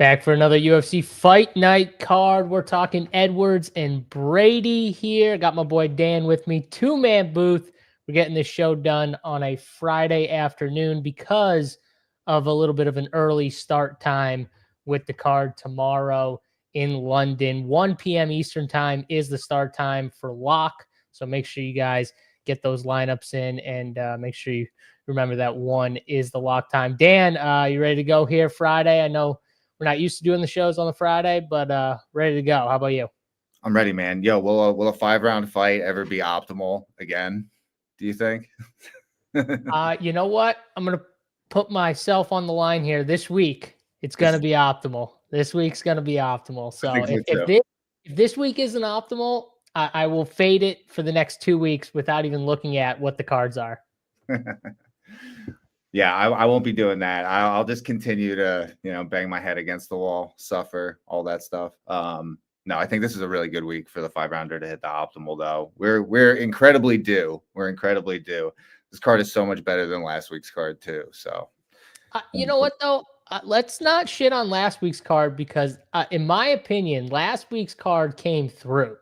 Back for another UFC Fight Night card. We're talking Edwards and Brady here. Got my boy Dan with me. Two-man booth. We're getting this show done on a Friday afternoon because of a little bit of an early start time with the card tomorrow in London. 1 p.m. Eastern time is the start time for lock. So make sure you guys get those lineups in and make sure you remember that 1 is the lock time. Dan, you ready to go here Friday? I know we're not used to doing the shows on the Friday, but ready to go. How about you? I'm ready, man. Yo, will a 5-round fight ever be optimal again? Do you think? You know what? I'm going to put myself on the line here. This week, it's going to be optimal. This week's going to be optimal. So if this week isn't optimal, I will fade it for the next 2 weeks without even looking at what the cards are. Yeah, I won't be doing that. I'll just continue to, bang my head against the wall, suffer, all that stuff. No, I think this is a really good week for the 5-rounder to hit the optimal, though. We're incredibly due. We're incredibly due. This card is so much better than last week's card, too. So, you know what, though? Let's not shit on last week's card because, in my opinion, last week's card came through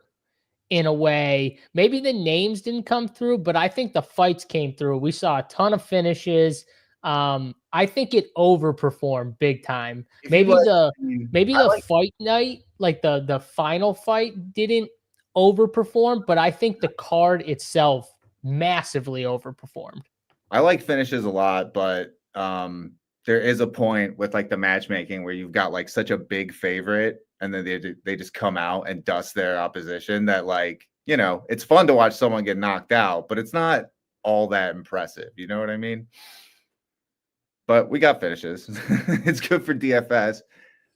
in a way. Maybe the names didn't come through, but I think the fights came through. We saw a ton of finishes. I think it overperformed big time. Maybe the fight night, like the final fight, didn't overperform, but I think the card itself massively overperformed. I like finishes a lot, but there is a point with like the matchmaking where you've got like such a big favorite and then they just come out and dust their opposition that, like, it's fun to watch someone get knocked out, but it's not all that impressive. You know what I mean? But we got finishes. It's good for DFS.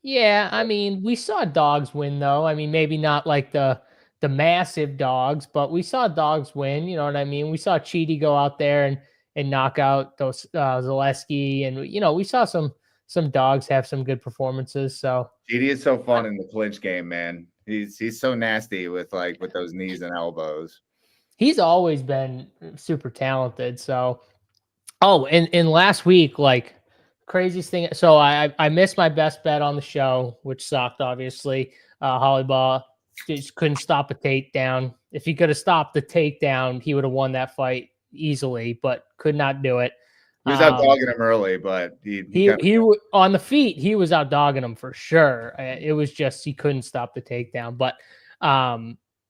Yeah, I mean, we saw dogs win, though. I mean, maybe not like the massive dogs, but we saw dogs win. You know what I mean? We saw Cheaty go out there and knock out those Zaleski, and we saw some dogs have some good performances. So Cheaty is so fun in the clinch game, man. He's so nasty with those knees and elbows. He's always been super talented. So, and last week, like, craziest thing. So I missed my best bet on the show, which sucked, obviously. Hollyball just couldn't stop a takedown. If he could have stopped the takedown, he would have won that fight easily, but could not do it. He was out dogging him early, but he on the feet, he was out dogging him for sure. It was just he couldn't stop the takedown. But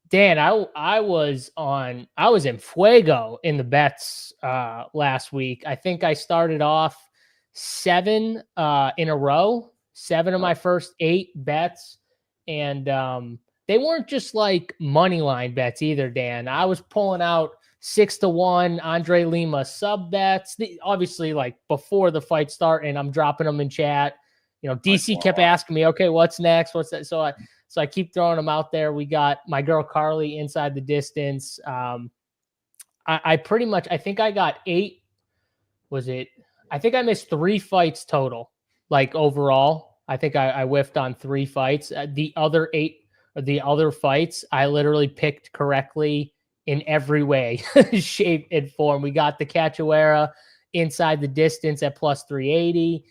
Dan, I was in fuego in the bets last week. I think I started off 7 in a row, 7 of my first 8 bets, and they weren't just like money line bets either, Dan. I was pulling out 6-1 Andre Lima sub bets, obviously like before the fight start, and I'm dropping them in chat. DC kept asking me, okay, what's next? What's that? So I keep throwing them out there. We got my girl Carly inside the distance. I pretty much, I think I got 8. I think I missed 3 fights total. Like overall, I think I whiffed on 3 fights. The other 8 or the other fights, I literally picked correctly in every way, shape, and form. We got the Cachoeira inside the distance at plus 380.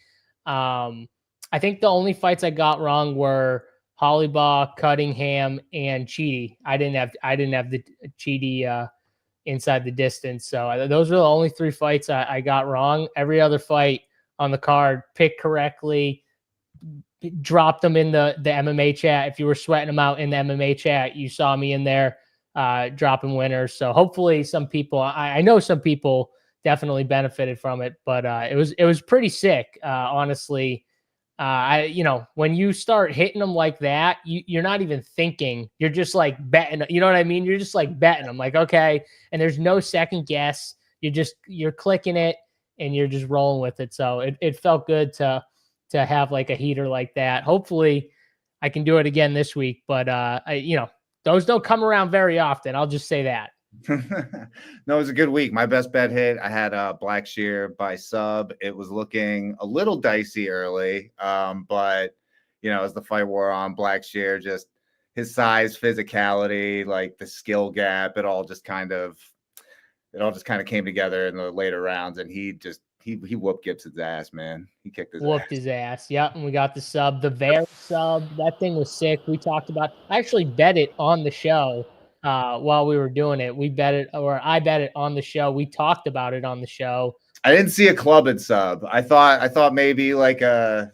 I think the only fights I got wrong were Hollyball, Cunningham, and Cheaty. I didn't have the Cheaty inside the distance. So those are the only 3 fights I got wrong. Every other fight on the card, picked correctly, dropped them in the MMA chat. If you were sweating them out in the MMA chat, you saw me in there dropping winners. So hopefully some people, I know some people definitely benefited from it, but it was pretty sick, honestly. When you start hitting them like that, you're not even thinking, you're just like betting, you know what I mean? You're just like betting them like, okay. And there's no second guess. You're clicking it and you're just rolling with it. So it felt good to have like a heater like that. Hopefully I can do it again this week, but those don't come around very often. I'll just say that. No, it was a good week. My best bet hit. I had Blackshear by sub. It was looking a little dicey early, but as the fight wore on, Blackshear, just his size, physicality, like the skill gap, it all just kind of came together in the later rounds, and he he whooped Gibson's ass, man. He kicked his Whooped ass. his ass. Yep, and we got the sub, the Vera sub. That thing was sick. We talked about. I actually bet it on the show while we were doing it. We bet it, or I bet it on the show. We talked about it on the show. I didn't see a club and sub. I thought maybe like a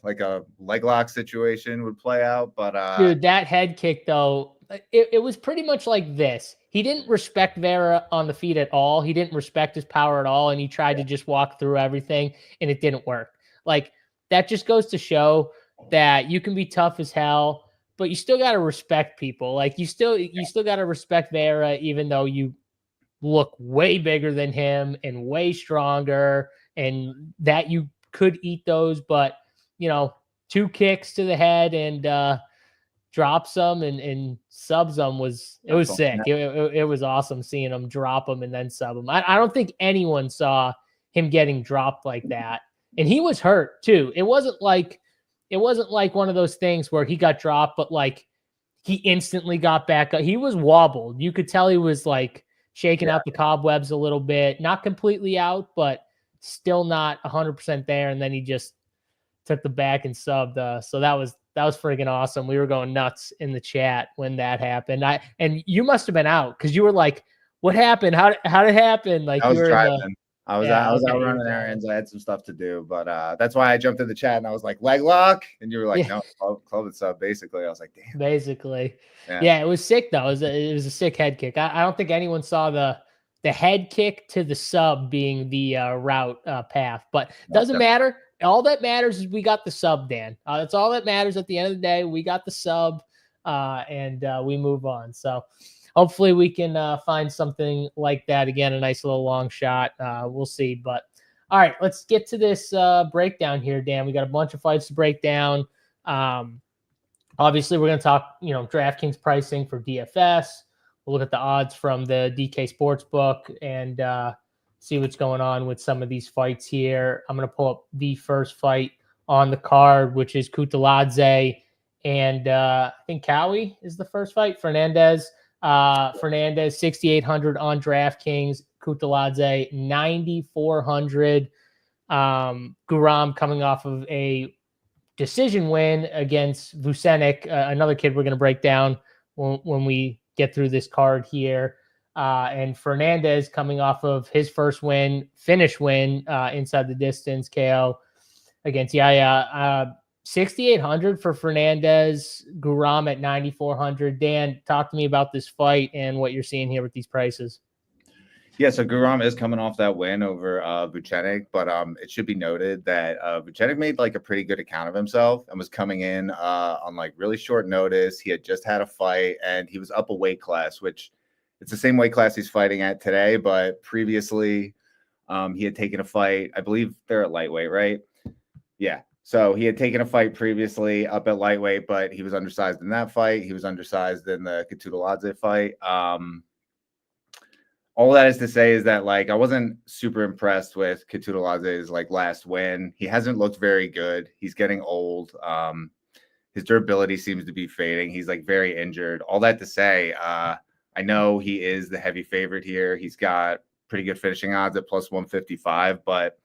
leg lock situation would play out, but dude, that head kick though, it was pretty much like this. He didn't respect Vera on the feet at all. He didn't respect his power at all, and he tried to just walk through everything, and it didn't work. Like, that just goes to show that you can be tough as hell, but you still got to respect people. Like, you still got to respect Vera, even though you look way bigger than him and way stronger, and that you could eat those. But, you know, 2 kicks to the head and drops them and subs them was sick. It was awesome seeing him drop them and then sub them. I don't think anyone saw him getting dropped like that. And he was hurt too. It wasn't like one of those things where he got dropped, but like he instantly got back up. He was wobbled. You could tell he was like shaking out the cobwebs a little bit, not completely out, but still not 100% there. And then he just took the back and subbed. So that was freaking awesome. We were going nuts in the chat when that happened. And you must have been out because you were like, "What happened? How did it happen?" Like, I was you were driving. I was out running errands. I had some stuff to do, but that's why I jumped in the chat and I was like, leg lock, and you were like, no, club and sub. Basically, I was like, damn. Basically, yeah, it was sick though. It was a sick head kick. I don't think anyone saw the head kick to the sub being the route path, but doesn't matter. All that matters is we got the sub, Dan. That's all that matters at the end of the day. We got the sub, and we move on. So hopefully we can find something like that again, a nice little long shot. We'll see. But all right, let's get to this breakdown here, Dan. We got a bunch of fights to break down. Obviously, we're going to talk, DraftKings pricing for DFS. We'll look at the odds from the DK Sportsbook and see what's going on with some of these fights here. I'm going to pull up the first fight on the card, which is Kuda-lad and I think Cowie is the first fight. Fernandez, 6,800 on DraftKings. Kuda-lad 9,400. Guram coming off of a decision win against Venic, another kid we're going to break down when we get through this card here. And Fernandez coming off of his first finish win inside the distance KO against 6,800 for Fernandez, Guram at 9,400. Dan, talk to me about this fight and what you're seeing here with these prices. Yeah, so Guram is coming off that win over Venic, but it should be noted that Venic made like a pretty good account of himself and was coming in on like really short notice. He had just had a fight and he was up a weight class, which it's the same weight class he's fighting at today, but previously he had taken a fight. I believe they're at lightweight, right? Yeah. So he had taken a fight previously up at lightweight, but he was undersized in that fight. He was undersized in the Kuda-lad fight. All that is to say is that like I wasn't super impressed with Kuda-lad's like last win. He hasn't looked very good. He's getting old. His durability seems to be fading. He's like very injured. All that to say, I know he is the heavy favorite here. He's got pretty good finishing odds at plus 155, but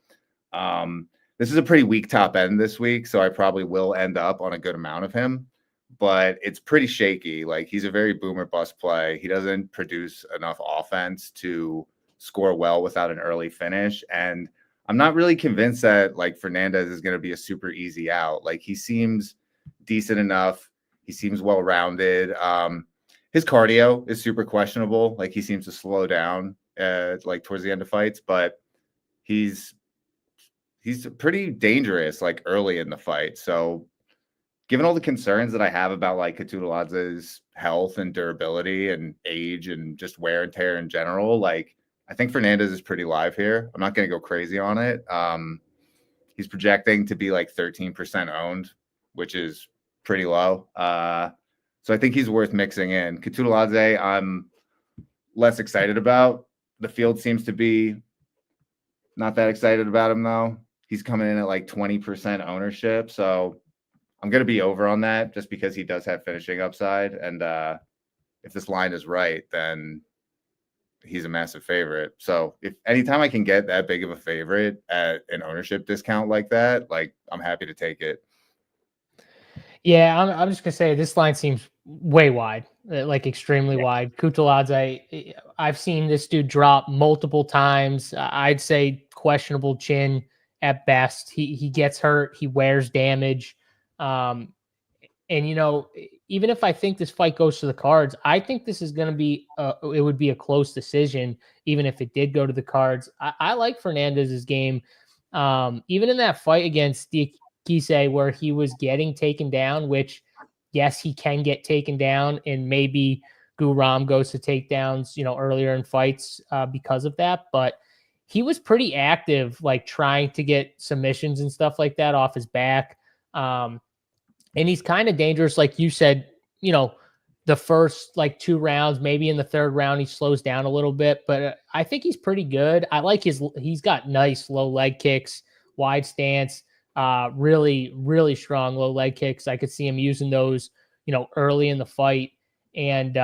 this is a pretty weak top end this week, so I probably will end up on a good amount of him, but it's pretty shaky. Like, he's a very boomer bust play. He doesn't produce enough offense to score well without an early finish, and I'm not really convinced that like Fernandez is going to be a super easy out. Like, he seems decent enough. He seems well-rounded. His cardio is super questionable. Like, he seems to slow down like towards the end of fights, but he's pretty dangerous like early in the fight. So given all the concerns that I have about like Kuda-lad's health and durability and age and just wear and tear in general, like I think Fernandez is pretty live here. I'm not going to go crazy on it. He's projecting to be like 13% owned, which is pretty low. So I think he's worth mixing in. Kuda-lad, I'm less excited about. The field seems to be not that excited about him, though. He's coming in at like 20% ownership. So I'm going to be over on that just because he does have finishing upside. And if this line is right, then he's a massive favorite. So if anytime I can get that big of a favorite at an ownership discount like that, like I'm happy to take it. Yeah, I'm just gonna say this line seems way wide, like extremely wide. Kuda-lad's, I've seen this dude drop multiple times. I'd say questionable chin at best. He gets hurt. He wears damage. Um, and even if I think this fight goes to the cards, I think this is going to be it would be a close decision, even if it did go to the cards. I like Fernandez's game, even in that fight against Diakise where he was getting taken down. Which, yes, he can get taken down, and maybe Guram goes to takedowns, earlier in fights because of that. But he was pretty active, like trying to get submissions and stuff like that off his back. And he's kind of dangerous, like you said, the first like 2 rounds, maybe in the 3rd round, he slows down a little bit, but I think he's pretty good. I like he's got nice low leg kicks, wide stance, really, really strong low leg kicks. I could see him using those, early in the fight. And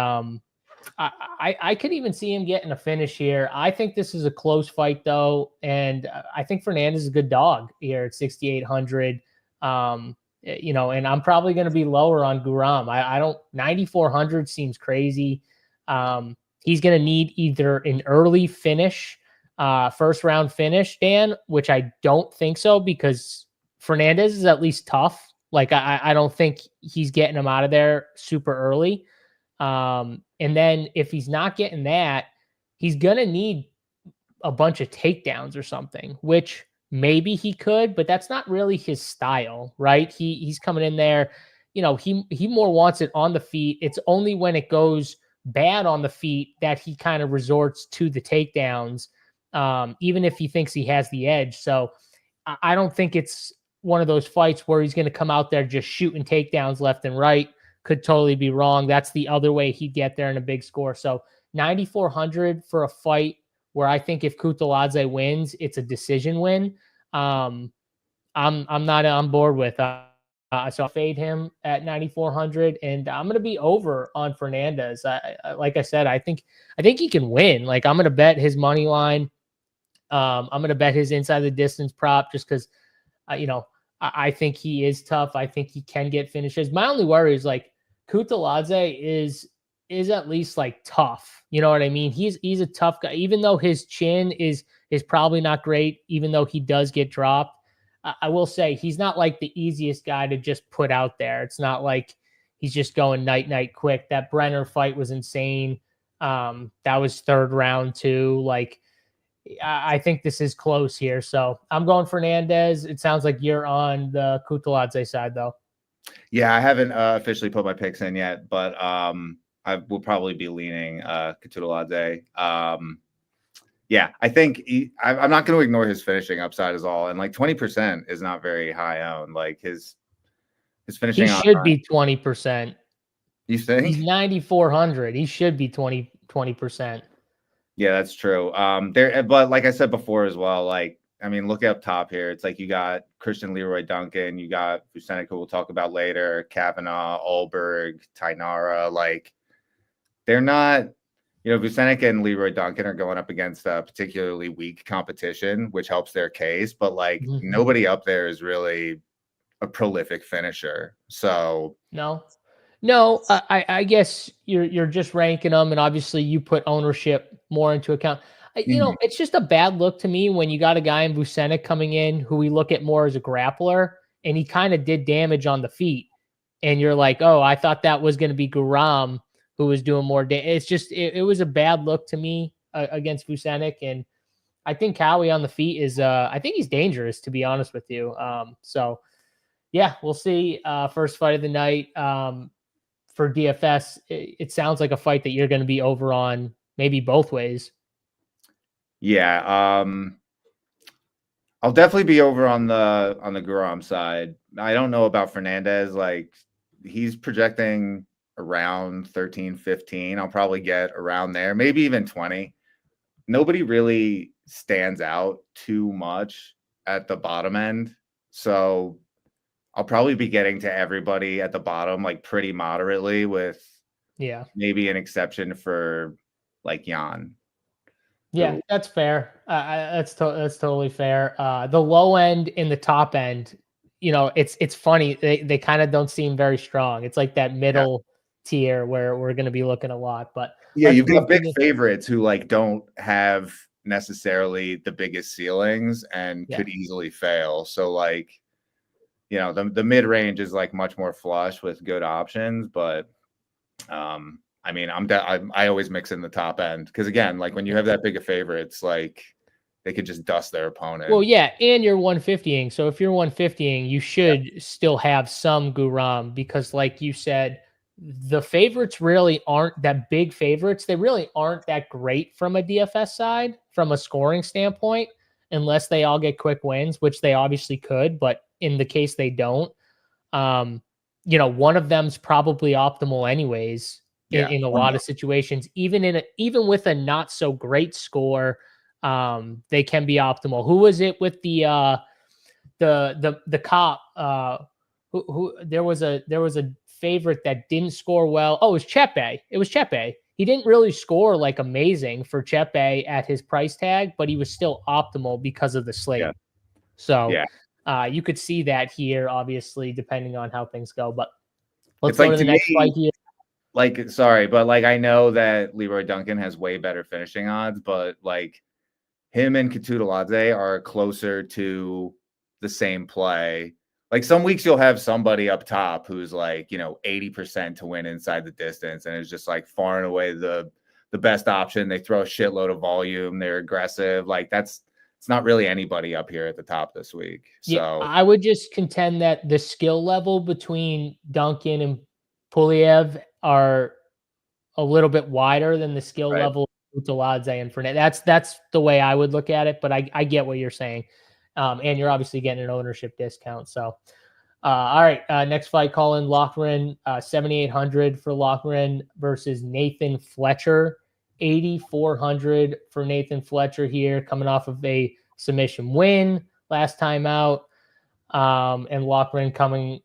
I could even see him getting a finish here. I think this is a close fight though. And I think Fernandez is a good dog here at 6,800. And I'm probably going to be lower on Guram. I don't 9,400 seems crazy. He's going to need either an early finish, 1st round finish, Dan, which I don't think so because Fernandez is at least tough. Like I don't think he's getting him out of there super early. And then if he's not getting that, he's going to need a bunch of takedowns or something, which maybe he could, but that's not really his style, right? He's coming in there, he more wants it on the feet. It's only when it goes bad on the feet that he kind of resorts to the takedowns, even if he thinks he has the edge. So I don't think it's one of those fights where he's going to come out there just shooting takedowns left and right. Could totally be wrong. That's the other way he'd get there in a big score. So 9,400 for a fight where I think if Kuda-ladze wins, it's a decision win. I'm not on board with. So I fade him at 9,400, and I'm going to be over on Fernandez. Like I said, I think he can win. Like I'm going to bet his money line. I'm going to bet his inside the distance prop just because, I think he is tough. I think he can get finishes. My only worry is like Kuda-ladze is at least like tough. You know what I mean? He's a tough guy, even though his chin is probably not great, even though he does get dropped. I will say he's not like the easiest guy to just put out there. It's not like he's just going night quick. That Brenner fight was insane. That was 3rd round too. Like I think this is close here. So I'm going Fernandez. It sounds like you're on the Kuda-ladze side though. Yeah, I haven't officially put my picks in yet, but I will probably be leaning Kuda-ladze. Yeah, I think I'm not going to ignore his finishing upside as all. And like 20% is not very high owned. Like his finishing. He should be 20%. You think? He's 9,400. He should be 20%. Yeah, that's true. But like I said before as well, like, I mean, look up top here. It's like you got Christian Leroy Duncan, you got Venic, who we'll talk about later, Kavanov, Olberg, Tynara. Like, they're not, Venic and Leroy Duncan are going up against a particularly weak competition, which helps their case. But like, nobody up there is really a prolific finisher. So no, I guess you're just ranking them, and obviously you put ownership more into account. It's just a bad look to me when you got a guy in Venic coming in who we look at more as a grappler, and he kind of did damage on the feet, and you're like, oh, I thought that was going to be Guram who was doing more damage. It's just it was a bad look to me against Venic, and I think Cowie on the feet is I think he's dangerous, to be honest with you. So yeah, we'll see. First fight of the night. For DFS, it sounds like a fight that you're going to be over on, maybe both ways. Yeah, I'll definitely be over on the Guram side. I don't know about Fernandez. Like, he's projecting around 13, 15. I'll probably get around there, maybe even 20. Nobody really stands out too much at the bottom end. So I'll probably be getting to everybody at the bottom, like pretty moderately, with maybe an exception for like Jan. Yeah, that's fair. That's totally fair. The low end and the top end, it's funny. They kind of don't seem very strong. It's like that Yeah. middle tier where we're going to be looking a lot. But Yeah, let's you've move got to big favorites who like don't have necessarily the biggest ceilings and yeah. could easily fail. So like, the mid range is like much more flush with good options, but I mean, I always mix in the top end because again, like when you have that big of favorites, like they could just dust their opponent. Well, yeah, and you're 150ing. So if you're 150ing, you should still have some Guram because, like you said, the favorites really aren't that big favorites. They really aren't that great from a DFS side, from a scoring standpoint, unless they all get quick wins, which they obviously could. But in the case they don't, um, one of them's probably optimal anyways Yeah, in a one lot of more. situations, even with a not so great score. They can be optimal. Who was it with the cop? Who there was a favorite that didn't score well. Oh, it was Chepe. It was Chepe. He didn't really score like amazing for Chepe at his price tag, but he was still optimal because of the slate. Yeah, So yeah. you could see that here, obviously, depending on how things go. But let's It's go like to the to next fight me, here. like sorry, but like I know that Leroy Duncan has way better finishing odds, but like him and Kuda-lad are closer to the same play. Like some weeks you'll have somebody up top who's like, 80% to win inside the distance and is just like far and away the best option. They throw a shitload of volume, they're aggressive. Like it's not really anybody up here at the top this week. Yeah, So I would just contend that the skill level between Duncan and Pulev are a little bit wider than the skill right. level of Kuda-lad and Fernandez. That's the way I would look at it, but I get what you're saying. And you're obviously getting an ownership discount. So, all right, next fight, Colin Lochrin, 7,800 for Lochrin versus Nathan Fletcher, 8,400 for Nathan Fletcher here, coming off of a submission win last time out. And Lochrin coming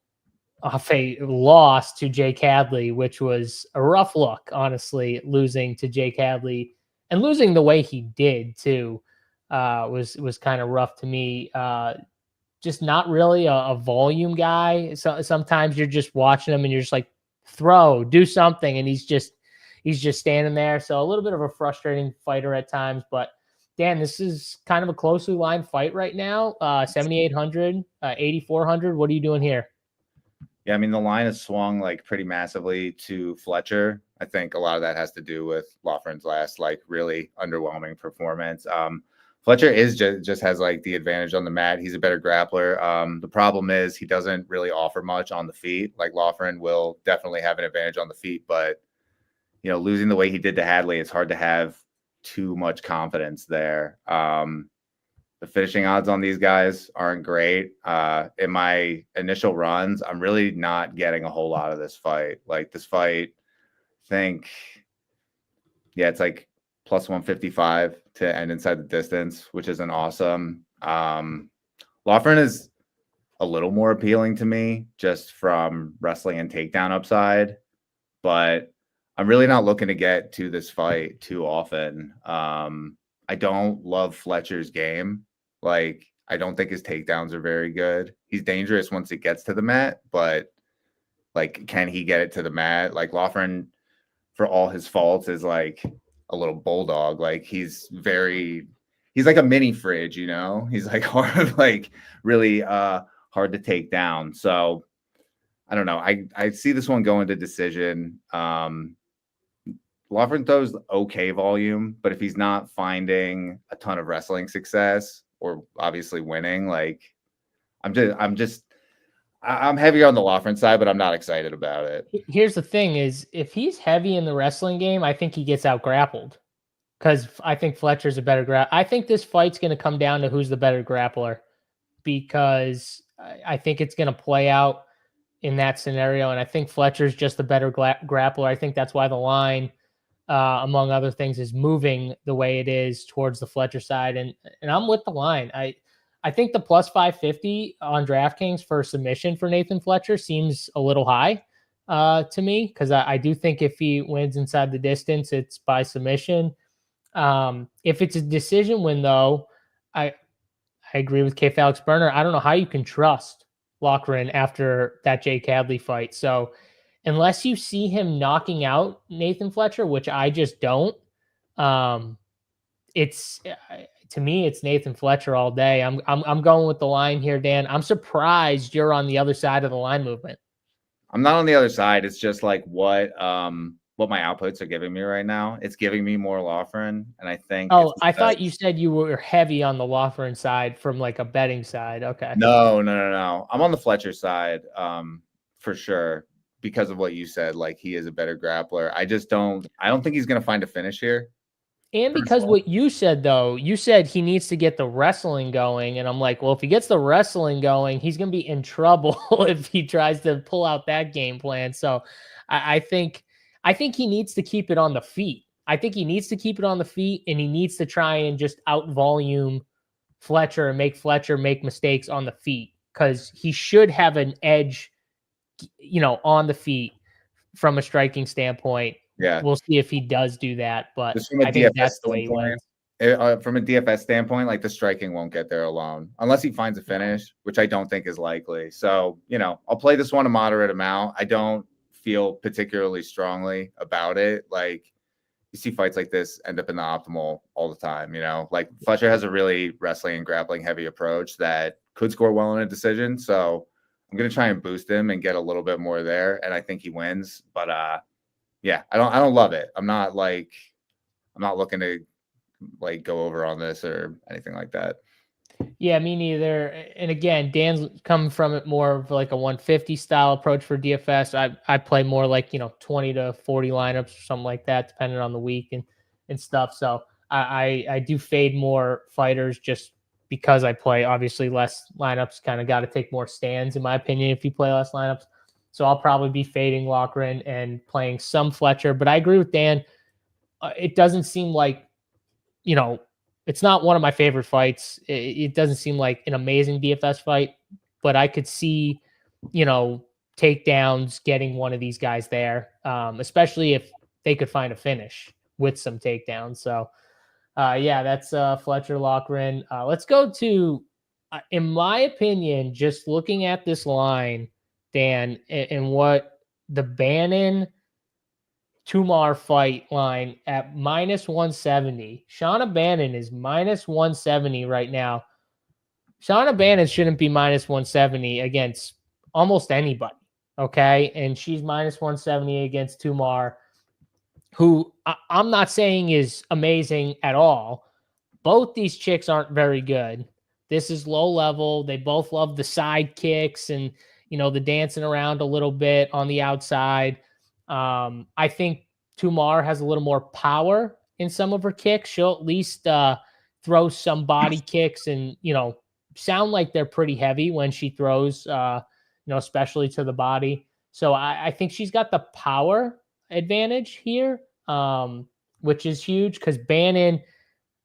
off a loss to Jake Hadley, which was a rough look, honestly, losing to Jake Hadley and losing the way he did too, was kind of rough to me. Just not really a volume guy. So sometimes you're just watching him and you're just like, do something, and he's just standing there. So a little bit of a frustrating fighter at times, but Dan, this is kind of a closely lined fight right now. 7,800, 8,400. What are you doing here? Yeah, I mean the line has swung like pretty massively to Fletcher. I think a lot of that has to do with Lochrin's last like really underwhelming performance. Fletcher just has like the advantage on the mat. He's a better grappler. The problem is he doesn't really offer much on the feet. Like Lochrin will definitely have an advantage on the feet, but losing the way he did to Hadley, it's hard to have too much confidence there. The finishing odds on these guys aren't great. In my initial runs, I'm really not getting a whole lot of this fight. Like this fight, it's like plus 155 to end inside the distance, which isn't awesome. Lochrin is a little more appealing to me just from wrestling and takedown upside, but I'm really not looking to get to this fight too often. I don't love Fletcher's game. Like, I don't think his takedowns are very good. He's dangerous once it gets to the mat, but like, can he get it to the mat? Like Lochrin, for all his faults, is like a little bulldog. Like he's like a mini fridge, He's like hard, like really hard to take down. So I don't know. I see this one going to decision. Lochrin throws okay volume, but if he's not finding a ton of wrestling success or obviously winning, like I'm heavier on the Lochrin side, but I'm not excited about it. Here's the thing is if he's heavy in the wrestling game, I think he gets out grappled because I think Fletcher's a better I think this fight's going to come down to who's the better grappler because I think it's going to play out in that scenario. And I think Fletcher's just the better grappler. I think that's why the line, among other things, is moving the way it is towards the Fletcher side. And I'm with the line. I think the plus 550 on DraftKings for submission for Nathan Fletcher seems a little high to me because I do think if he wins inside the distance, it's by submission. If it's a decision win, though, I agree with K. Alex Burner. I don't know how you can trust Lochrin after that Jay Cadley fight. So unless you see him knocking out Nathan Fletcher, which I just don't, it's to me, it's Nathan Fletcher all day. I'm going with the line here, Dan. I'm surprised you're on the other side of the line movement. I'm not on the other side. It's just like what my outputs are giving me right now. It's giving me more Lochrin, and I think. Oh, I thought you said you were heavy on the Lochrin side from like a betting side. Okay. No. I'm on the Fletcher side, for sure, because of what you said. Like, he is a better grappler. I don't think he's going to find a finish here. And because what you said, though, you said he needs to get the wrestling going. And I'm like, well, if he gets the wrestling going, he's going to be in trouble if he tries to pull out that game plan. So I think he needs to keep it on the feet. I think he needs to keep it on the feet, and he needs to try and just out volume Fletcher and make Fletcher make mistakes on the feet, because he should have an edge, on the feet from a striking standpoint. Yeah, we'll see if he does do that, but I think that's the way he wins. From a DFS standpoint, like, the striking won't get there alone unless he finds a finish, which I don't think is likely. So, I'll play this one a moderate amount. I don't feel particularly strongly about it. Like, you see fights like this end up in the optimal all the time. Like, Fletcher has a really wrestling and grappling heavy approach that could score well in a decision. So I'm going to try and boost him and get a little bit more there. And I think he wins, but, yeah, I don't love it. I'm not looking to like go over on this or anything like that. Yeah, me neither. And again, Dan's coming from it more of like a 150 style approach for DFS. I play more like 20 to 40 lineups or something like that, depending on the week and stuff. So I do fade more fighters just because I play obviously less lineups. Kind of got to take more stands, in my opinion, if you play less lineups. So I'll probably be fading Lochrin and playing some Fletcher. But I agree with Dan. It doesn't seem like, it's not one of my favorite fights. It doesn't seem like an amazing DFS fight, but I could see, takedowns getting one of these guys there, especially if they could find a finish with some takedowns. So, yeah, that's Fletcher Lochrin. Let's go to, in my opinion, just looking at this line, Dan, and what the Bannon Tomar fight line at minus 170. Shauna Bannon is minus 170 right now. Shauna Bannon shouldn't be minus 170 against almost anybody. Okay. And she's minus 170 against Tomar, who I'm not saying is amazing at all. Both these chicks aren't very good. This is low level. They both love the side kicks and, the dancing around a little bit on the outside. I think Tomar has a little more power in some of her kicks. She'll at least throw some body kicks and, sound like they're pretty heavy when she throws, especially to the body. So I think she's got the power advantage here, which is huge because Bannon,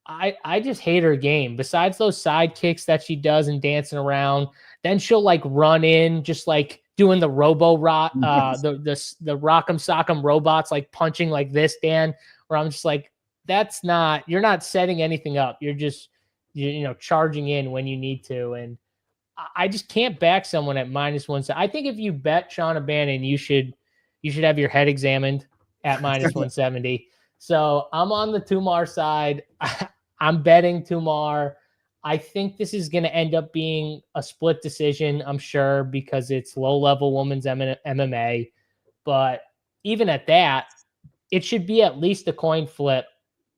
I just hate her game. Besides those side kicks that she does and dancing around, then she'll like run in, just like doing the robo rock, the rock'em sock'em robots, like punching like this, Dan, where I'm just like, you're not setting anything up. You're just, charging in when you need to. And I just can't back someone at minus 170. I think if you bet Shauna Bannon, you should have your head examined at minus 170. So I'm on the Tomar side. I'm betting Tomar. I think this is going to end up being a split decision, I'm sure, because it's low-level women's MMA. But even at that, it should be at least a coin flip,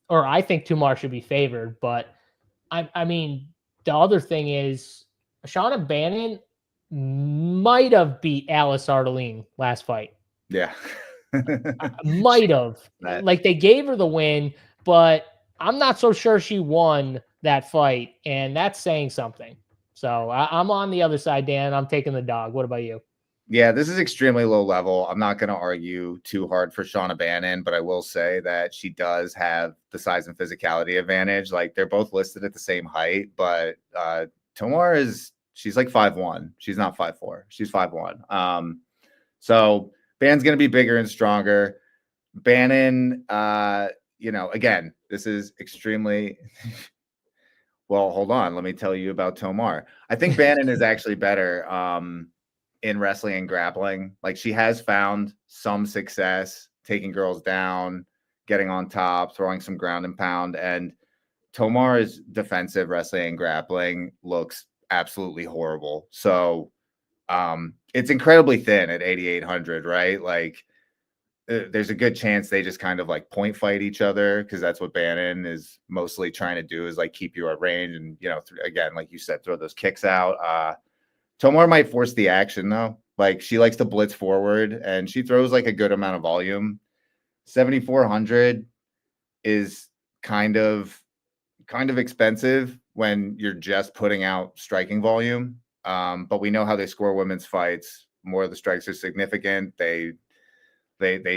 or I think Tomar should be favored. But, I mean, the other thing is Shauna Bannon might have beat Alice Ardeline last fight. Yeah. Might have. Like, they gave her the win, but I'm not so sure she won that fight, and that's saying something. So I'm on the other side, Dan. I'm taking the dog. What about you? Yeah, this is extremely low level. I'm not going to argue too hard for Shauna Bannon, but I will say that she does have the size and physicality advantage. Like, they're both listed at the same height, but Tomar she's like 5'1". She's not 5'4". She's 5'1". So Bannon's going to be bigger and stronger. Bannon again, this is extremely well, hold on. Let me tell you about Tomar. I think Bannon is actually better in wrestling and grappling. Like, she has found some success taking girls down, getting on top, throwing some ground and pound. And Tomar's defensive wrestling and grappling looks absolutely horrible. So it's incredibly thin at 8,800, right? Like, there's a good chance they just kind of like point fight each other, because that's what Bannon is mostly trying to do, is like keep you at range and, again, like you said, throw those kicks out. Tomar might force the action though. Like, she likes to blitz forward and she throws like a good amount of volume. 7,400 is kind of expensive when you're just putting out striking volume. But we know how they score women's fights. More of the strikes are significant. They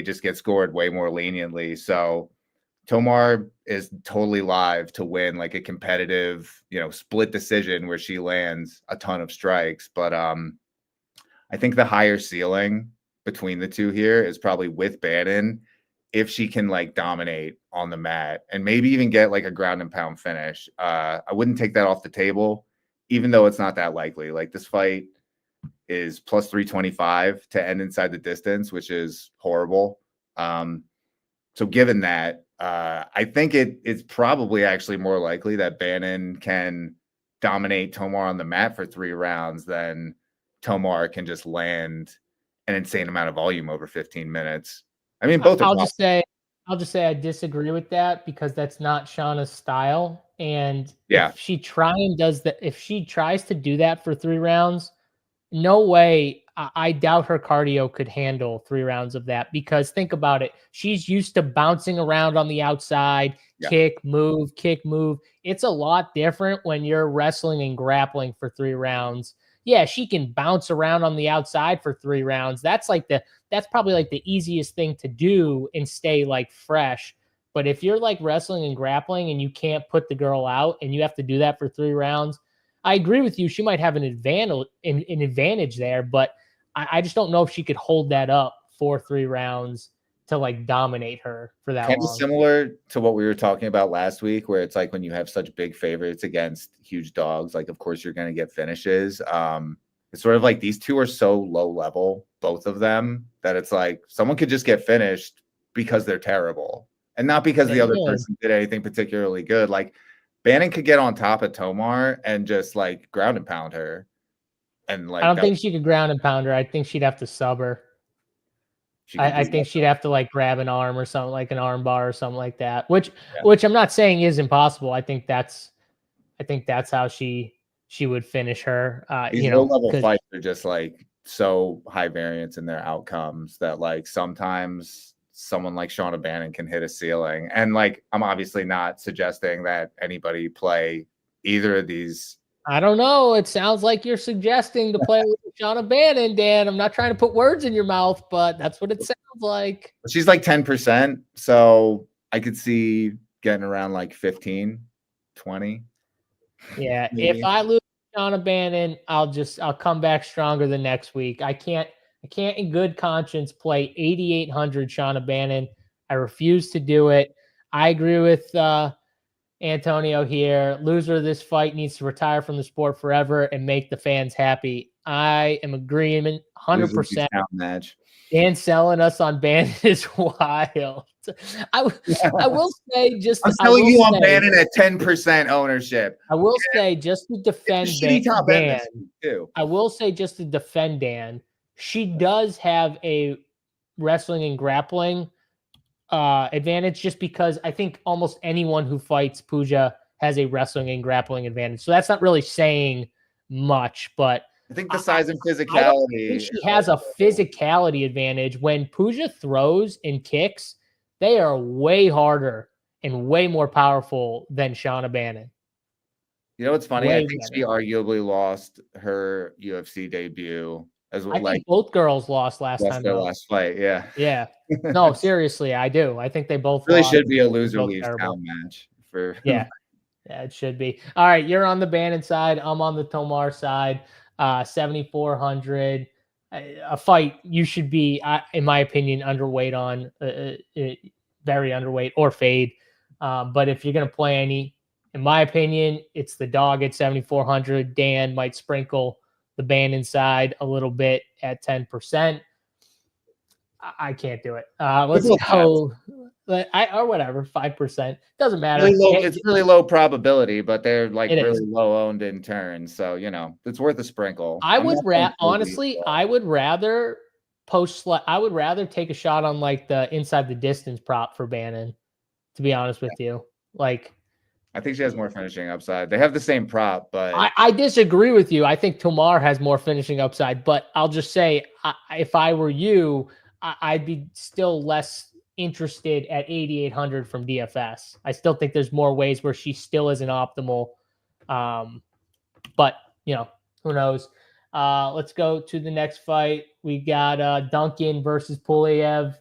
just get scored way more leniently. So Tomar is totally live to win like a competitive, split decision where she lands a ton of strikes. But I think the higher ceiling between the two here is probably with Bannon, if she can like dominate on the mat and maybe even get like a ground and pound finish. I wouldn't take that off the table, even though it's not that likely. Like, this fight is plus 325 to end inside the distance, which is horrible. So given that, I think it's probably actually more likely that Bannon can dominate Tomar on the mat for 3 rounds than Tomar can just land an insane amount of volume over 15 minutes. I mean, both are I'll just say I disagree with that, because that's not Shauna's style. And if she tries to do that for 3 rounds, no way. I doubt her cardio could handle 3 rounds of that, because think about it. She's used to bouncing around on the outside, kick, move. It's a lot different when you're wrestling and grappling for 3 rounds. Yeah, she can bounce around on the outside for 3 rounds. That's probably like the easiest thing to do and stay like fresh. But if you're like wrestling and grappling and you can't put the girl out and you have to do that for 3 rounds, I agree with you. She might have an advantage there, but I just don't know if she could hold that up for 3 rounds to like dominate her for that kind long. of similar to what we were talking about last week, where it's like when you have such big favorites against huge dogs, like of course you're going to get finishes. It's sort of like these two are so low level, both of them, that it's like someone could just get finished because they're terrible and not because the other person did anything particularly good. Like, Bannon could get on top of Tomar and just like ground and pound her. And like, I don't think she could ground and pound her. I think she'd have to sub her. I think she'd have to like grab an arm or something, like an arm bar or something like that, which I'm not saying is impossible. I think that's how she would finish her. These low level fights are just like so high variance in their outcomes that like sometimes someone like Shauna Bannon can hit a ceiling. And like, I'm obviously not suggesting that anybody play either of these. I don't know. It sounds like you're suggesting to play with Shauna Bannon, Dan. I'm not trying to put words in your mouth, but that's what it sounds like. She's like 10%. So I could see getting around like 15, 20. Yeah. Maybe. If I lose Shauna Bannon, I'll come back stronger the next week. I can't in good conscience play 8,800 Shauna Bannon. I refuse to do it. I agree with Antonio here. Loser of this fight needs to retire from the sport forever and make the fans happy. I am agreeing 100%. Match. Dan selling us on Bannon is wild. I will say I'm selling you on Bannon at 10% ownership. I will say just to defend Dan. I will say just to defend Dan. She does have a wrestling and grappling advantage, just because I think almost anyone who fights Pooja has a wrestling and grappling advantage. So that's not really saying much, but I think the size and physicality. She has a physicality advantage. When Pooja throws and kicks, they are way harder and way more powerful than Shauna Bannon. You know what's funny? I think she arguably lost her UFC debut. I think both girls lost last time. Their last fight, yeah. Yeah. No, seriously, I do. I think they both really should be a loser leaves town match for. Yeah, it should be. All right, you're on the Bannon side. I'm on the Tomar side. 7,400. A fight you should be, in my opinion, underweight on. very underweight or fade. But if you're going to play any, in my opinion, it's the dog at 7,400. Dan might sprinkle the Bannon side a little bit at 10%. I can't do it. Let's go. Or whatever, 5%. Doesn't matter. Really low, it's really low probability, but they're like really low owned in turn. So, you know, it's worth a sprinkle. I would honestly, I would rather take a shot on like the inside the distance prop for Bannon, to be honest with you. Like, I think she has more finishing upside. They have the same prop, but I disagree with you. I think Tomar has more finishing upside, but I'll just say, if I were you, I'd be still less interested at 8,800 from DFS. I still think there's more ways where she still isn't optimal. But you know, who knows? Let's go to the next fight. We got Duncan versus Pulev.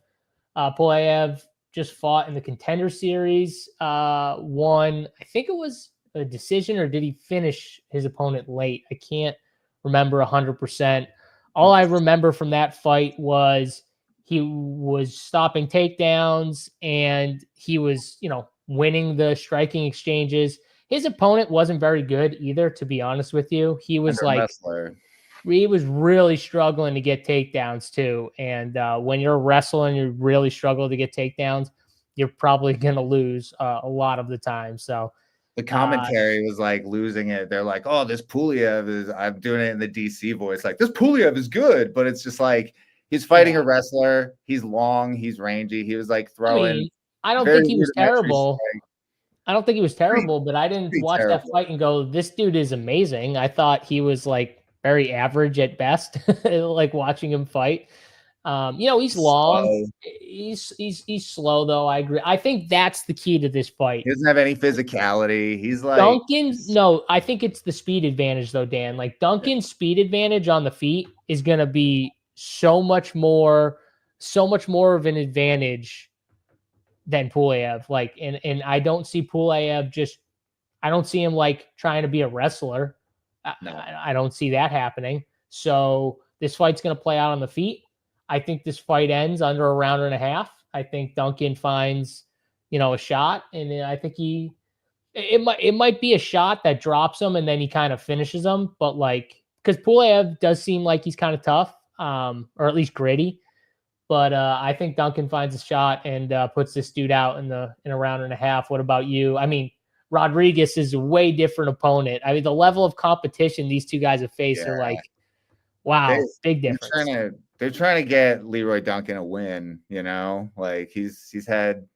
Pulev just fought in the Contender Series. Won, I think it was a decision, or did he finish his opponent late? I can't remember 100%. All I remember from that fight was he was stopping takedowns and he was, you know, winning the striking exchanges. His opponent wasn't very good either, to be honest with you. He was he was really struggling to get takedowns too. And when you're a wrestler and you really struggle to get takedowns, you're probably going to lose a lot of the time. So the commentary was like losing it. They're like, oh, this Pulev is, I'm doing it in the DC voice, like, this Pulev is good, but it's just like, he's fighting a wrestler. He's long. He's rangy. He was like throwing. I don't think he was terrible. I don't think he was terrible, but I didn't watch that fight and go, this dude is amazing. I thought he was like very average at best, like watching him fight. You know, he's long. He's slow though. I agree. I think that's the key to this fight. He doesn't have any physicality. He's like Duncan's. No, I think it's the speed advantage though, Dan. Like Duncan's speed advantage on the feet is going to be so much more of an advantage than Pulev. Like, and I don't see Pulev I don't see him like trying to be a wrestler. I don't see that happening. So this fight's going to play out on the feet. I think this fight ends under a round and a half. I think Duncan finds, you know, a shot, and I think it might be a shot that drops him and then he kind of finishes him. But like, because Pulev does seem like he's kind of tough, or at least gritty. But I think Duncan finds a shot and puts this dude out in a round and a half. What about you? I mean, Rodriguez is a way different opponent. I mean, the level of competition these two guys have faced are like, wow, big difference. They're trying to get Leroy Duncan a win, you know? Like he's had,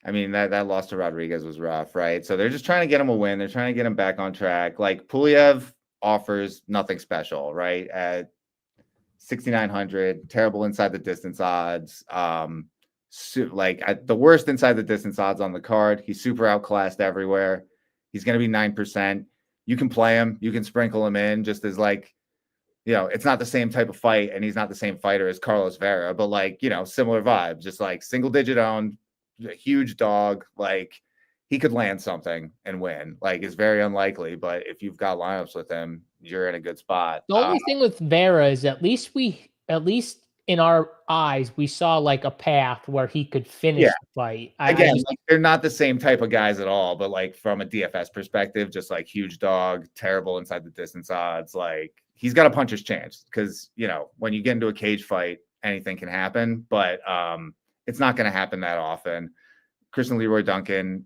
I mean, that loss to Rodriguez was rough, right? So they're just trying to get him a win. They're trying to get him back on track. Like Pulev offers nothing special, right? At 6,900, terrible inside the distance odds. Like at the worst inside the distance odds on the card. He's super outclassed everywhere. He's going to be 9%. You can play him. You can sprinkle him in just as like, you know, it's not the same type of fight and he's not the same fighter as Carlos Vera, but like, you know, similar vibes, just like single digit owned, huge dog. Like he could land something and win. Like it's very unlikely, but if you've got lineups with him, you're in a good spot. The only thing with Vera is at least in our eyes, we saw like a path where he could finish the fight. Again, like, they're not the same type of guys at all, but like from a DFS perspective, just like huge dog, terrible inside the distance odds. Like he's got to punch his chance because, you know, when you get into a cage fight, anything can happen, but it's not going to happen that often. Christian Leroy Duncan,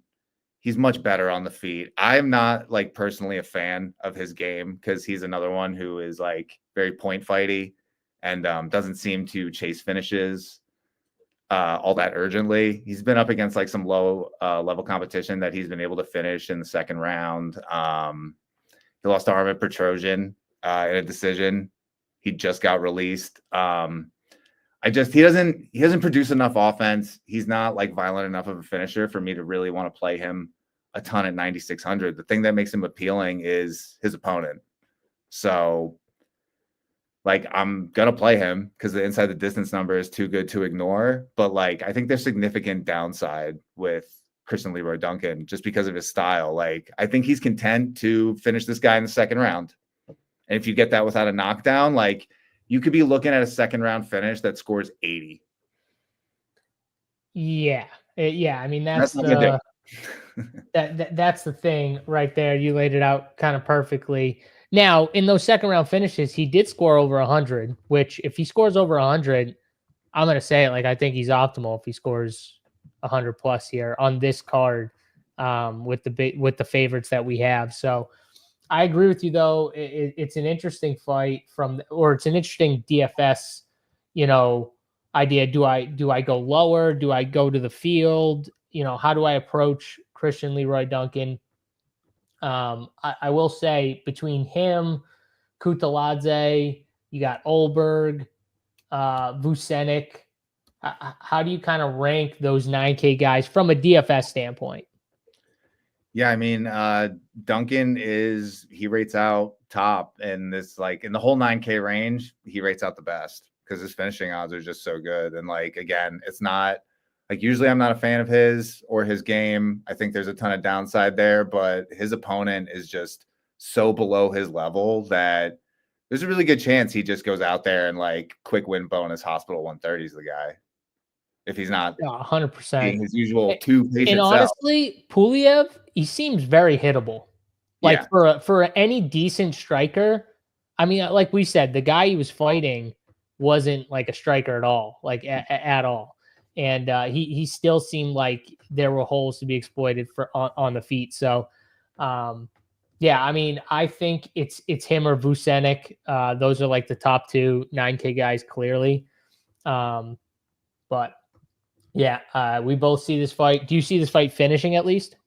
he's much better on the feet. I'm not like personally a fan of his game because he's another one who is like very point fighty and doesn't seem to chase finishes all that urgently. He's been up against like some low level competition that he's been able to finish in the second round. He lost to Armin Petrosian in a decision. He just got released. He doesn't produce enough offense. He's not like violent enough of a finisher for me to really want to play him a ton at 9,600. The thing that makes him appealing is his opponent. So like I'm going to play him because the inside the distance number is too good to ignore. But like, I think there's significant downside with Christian Leroy Duncan just because of his style. Like I think he's content to finish this guy in the second round. And if you get that without a knockdown, like you could be looking at a second round finish that scores 80. Yeah. Yeah. I mean, That's not gonna do that's the thing right there. You laid it out kind of perfectly. Now, in those second round finishes, he did score over 100, which if he scores over 100, I'm going to say it, like, I think he's optimal if he scores 100 plus here on this card, with the favorites that we have. So I agree with you, though. It's an interesting fight it's an interesting DFS, idea. Do I go lower? Do I go to the field? How do I approach Christian Leroy Duncan? I will say between him, Kuda-lad, you got Olberg, Venic. How do you kind of rank those 9K guys from a DFS standpoint? Yeah, I mean, Duncan he rates out top in this, like, in the whole 9K range, he rates out the best because his finishing odds are just so good. And, like, again, it's not like, usually I'm not a fan of his or his game. I think there's a ton of downside there, but his opponent is just so below his level that there's a really good chance he just goes out there and, like, quick win bonus hospital 130s the guy, if he's not 100%. being his usual two patient And honestly, Pulev, he seems very hittable. Like, yeah. for any decent striker, I mean, like we said, the guy he was fighting wasn't like a striker at all, like at all. And he still seemed like there were holes to be exploited on the feet. So, yeah, I mean, I think it's him or Venic. Those are like the top two 9K guys clearly. But yeah, we both see this fight. Do you see this fight finishing at least?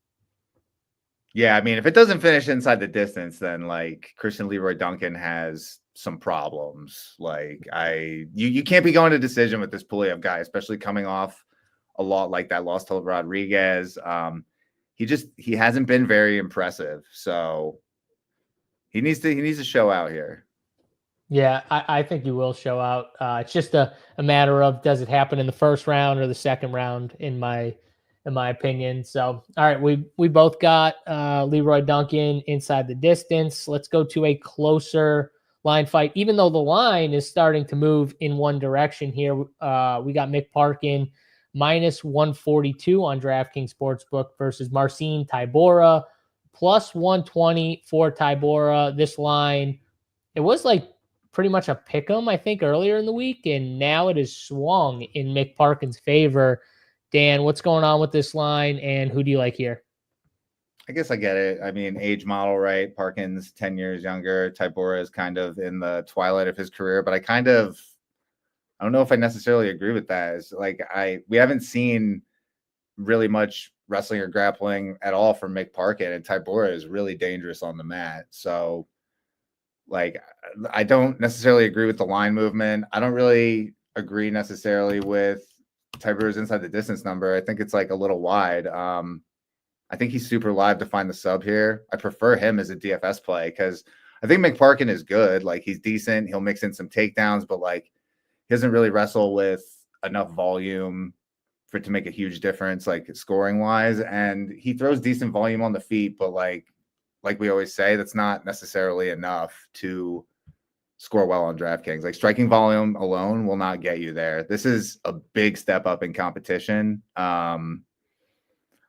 Yeah, I mean, if it doesn't finish inside the distance, then, like, Christian Leroy Duncan has some problems. Like, you can't be going to decision with this Pulev guy, especially coming off a lot like that loss to Rodriguez. He hasn't been very impressive, so he needs to show out here. Yeah, I think he will show out. It's just a matter of, does it happen in the first round or the second round, in my opinion. So, all right, we both got Leroy Duncan inside the distance. Let's go to a closer line fight. Even though the line is starting to move in one direction here, we got Mick Parkin minus 142 on DraftKings Sportsbook versus Marcin Tybura plus 120 for Tybura. This line, it was like pretty much a pick 'em, I think, earlier in the week, and now it is swung in Mick Parkin's favor. Dan, what's going on with this line, and who do you like here? I guess I get it. I mean, age model, right? Parkin's 10 years younger. Tybura is kind of in the twilight of his career, but I don't know if I necessarily agree with that. It's like, we haven't seen really much wrestling or grappling at all from Mick Parkin, and Tybura is really dangerous on the mat. So, like, I don't necessarily agree with the line movement. I don't really agree necessarily with Tybura's inside the distance number. I think it's like a little wide. I think he's super live to find the sub here. I prefer him as a DFS play because I think Mick Parkin is good. Like, he's decent. He'll mix in some takedowns, but, like, he doesn't really wrestle with enough volume for it to make a huge difference, like, scoring wise. And he throws decent volume on the feet, but like we always say, that's not necessarily enough to score well on DraftKings. Like, striking volume alone will not get you there. This is a big step up in competition.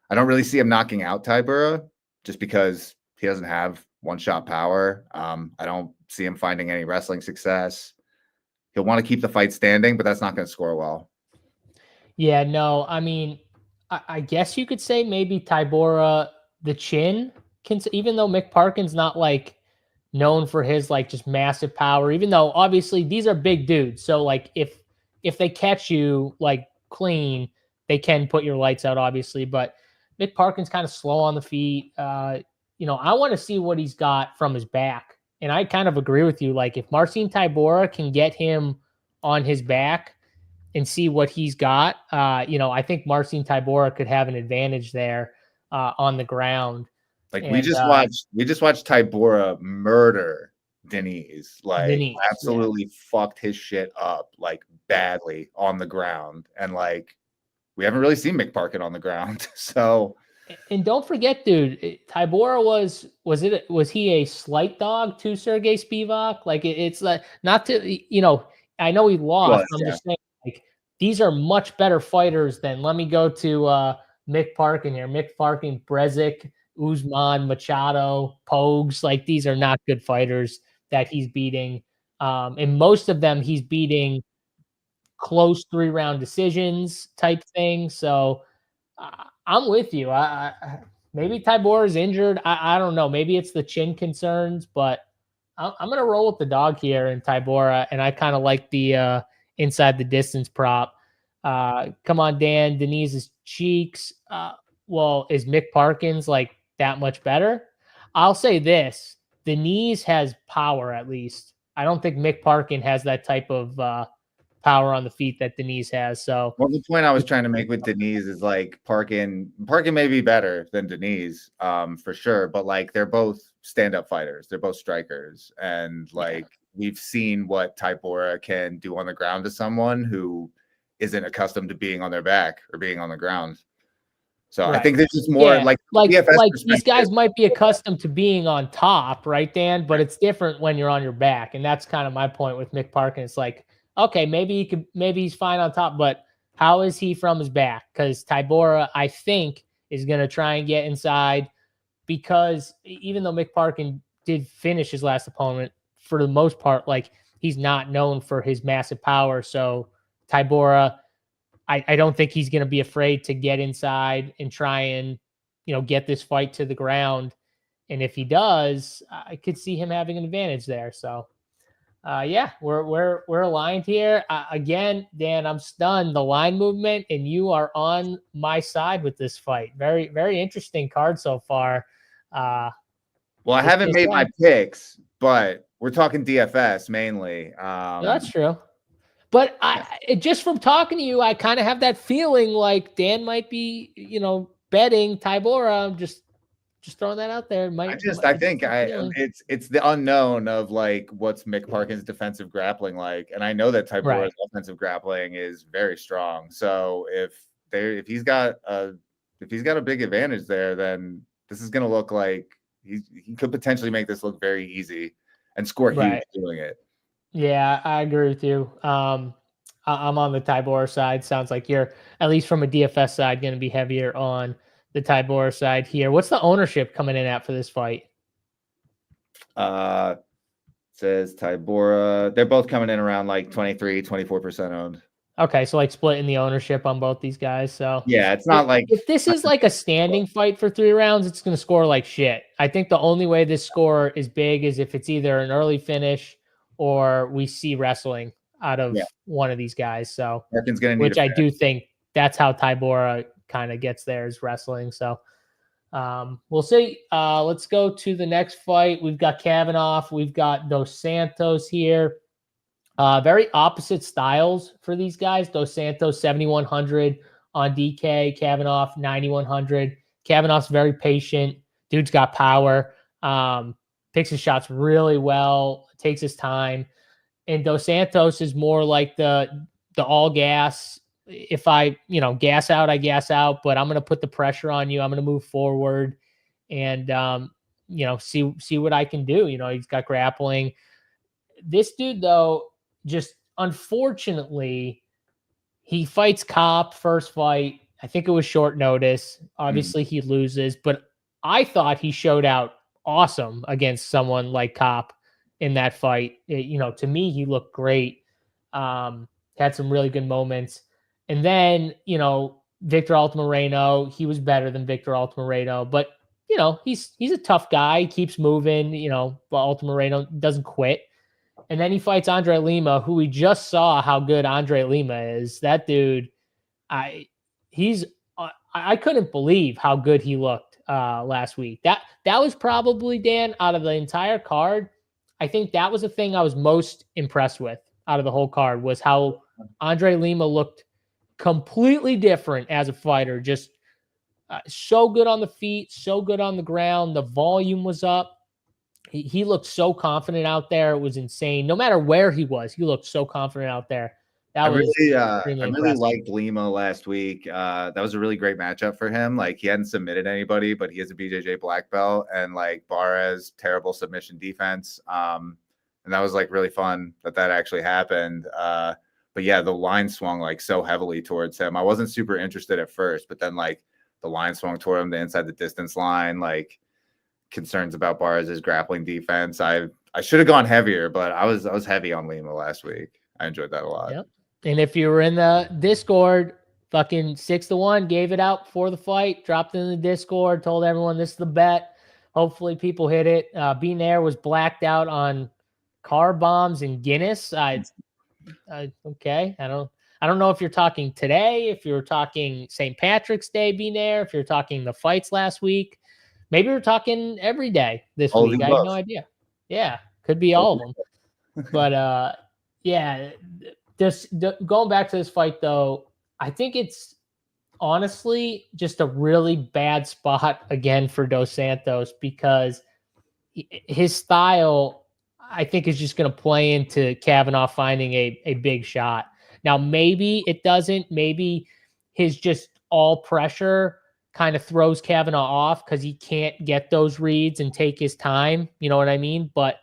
I don't really see him knocking out Tybura just because he doesn't have one-shot power. I don't see him finding any wrestling success. He'll want to keep the fight standing, but that's not going to score well. Yeah, no, I mean, I guess you could say maybe Tybura, the chin, even though Mick Parkin's not like known for his like just massive power, even though obviously these are big dudes. So, like, if they catch you like clean, they can put your lights out, obviously. But Mick Parkin's kind of slow on the feet. I want to see what he's got from his back. And I kind of agree with you. Like, if Marcin Tybura can get him on his back and see what he's got, I think Marcin Tybura could have an advantage there on the ground. Like, we just watched Tybura murder Denise, like, absolutely fucked his shit up, like, badly on the ground. And, like, we haven't really seen Mick Parkin on the ground. So, and don't forget, dude, Tybura was he a slight dog to Sergey Spivak? Like, it's like, not to, I know he lost. I'm just saying, like, these are much better fighters than, let me go to Mick Parkin here. Mick Parkin, Brezic, Usman, Machado, Pogues. Like, these are not good fighters that he's beating. And most of them he's beating close 3-round decisions type thing. So I'm with you. Maybe Tybura is injured. I don't know. Maybe it's the chin concerns, but I'm going to roll with the dog here in Tybura, and I kind of like the inside the distance prop. Come on, Dan. Denise's cheeks. Well, is Mick Parkin's like that much better? I'll say this. Denise has power, at least. I don't think Mick Parkin has that type of power on the feet that Denise has. So, well, the point I was trying to make with Denise is like Parkin may be better than Denise, for sure, but like they're both stand-up fighters, they're both strikers, and like we've seen what Tybura can do on the ground to someone who isn't accustomed to being on their back or being on the ground. So I think this is more like these guys might be accustomed to being on top, right, Dan? But it's different when you're on your back, and that's kind of my point with Mick Parkin. It's like, okay, maybe he's fine on top, but how is he from his back? Because Tybura, I think, is going to try and get inside, because even though Mick Parkin did finish his last opponent, for the most part, like, he's not known for his massive power. So Tybura, I don't think he's going to be afraid to get inside and try and, get this fight to the ground. And if he does, I could see him having an advantage there. So, we're aligned here. Again, Dan, I'm stunned. The line movement, and you are on my side with this fight. Very, very interesting card so far. Well, I haven't made my picks, but we're talking DFS mainly. That's true. But just from talking to you, I kind of have that feeling like Dan might be, betting Tybura. I'm just throwing that out there. I think it's the unknown of like what's Mick Parkin's defensive grappling like, and I know that Tybura's offensive grappling is very strong. So if he's got a big advantage there, then this is going to look like he could potentially make this look very easy and score huge doing it. Yeah, I agree with you. I'm on the Tybura side. Sounds like you're, at least from a DFS side, going to be heavier on the Tybura side here. What's the ownership coming in at for this fight? Says Tybura. They're both coming in around like 23-24% owned. Okay, so like splitting the ownership on both these guys. So yeah, it's not like if this is like a standing fight for 3 rounds, it's going to score like shit. I think the only way this score is big is if it's either an early finish or we see wrestling out of one of these guys. So, Parkin's gonna need which I do think that's how Tybura kind of gets there, is wrestling. So we'll see. Let's go to the next fight. We've got Kavanov. We've got Dos Santos here. Very opposite styles for these guys. Dos Santos 7,100 on DK. Kavanov 9,100. Kavanov's very patient. Dude's got power. Picks his shots really well. Takes his time. And Dos Santos is more like the all gas. If I, gas out, I gas out, but I'm going to put the pressure on you. I'm going to move forward and, see what I can do. He's got grappling. This dude, though, just unfortunately, he fights Cop first fight. I think it was short notice. Obviously, he loses, but I thought he showed out awesome against someone like Cop in that fight. To me, he looked great. Had some really good moments. And then, Victor Altamirano, he was better than Victor Altamirano, but he's a tough guy. He keeps moving, but Altamirano doesn't quit. And then he fights Andre Lima, who we just saw how good Andre Lima is. That dude, I couldn't believe how good he looked last week. That was probably, Dan, out of the entire card, I think that was the thing I was most impressed with out of the whole card, was how Andre Lima looked completely different as a fighter. Just so good on the feet, so good on the ground. The volume was up. He looked so confident out there. It was insane. No matter where he was, he looked so confident out there. I really liked Lima last week. That was a really great matchup for him. Like, he hadn't submitted anybody, but he has a BJJ black belt, and like Barres, terrible submission defense. And that was like really fun that actually happened. But yeah, the line swung like so heavily towards him. I wasn't super interested at first, but then like the line swung toward him, the inside the distance line, like concerns about Barnes' grappling defense. I should have gone heavier, but I was heavy on Lima last week. I enjoyed that a lot. Yep. And if you were in the Discord, fucking 6-1, gave it out before the fight, dropped it in the Discord, told everyone this is the bet. Hopefully people hit it. Being there was blacked out on car bombs and Guinness. Okay. I don't know if you're talking today, if you're talking St. Patrick's Day being there, if you're talking the fights last week. Maybe we're talking every day this week. I have no idea. Yeah, could be all of them. But yeah, just going back to this fight though, I think it's honestly just a really bad spot again for Dos Santos because his style, I think, is just going to play into Kavanov finding a big shot. Now, maybe it doesn't. Maybe his just all pressure kind of throws Kavanov off because he can't get those reads and take his time. You know what I mean? But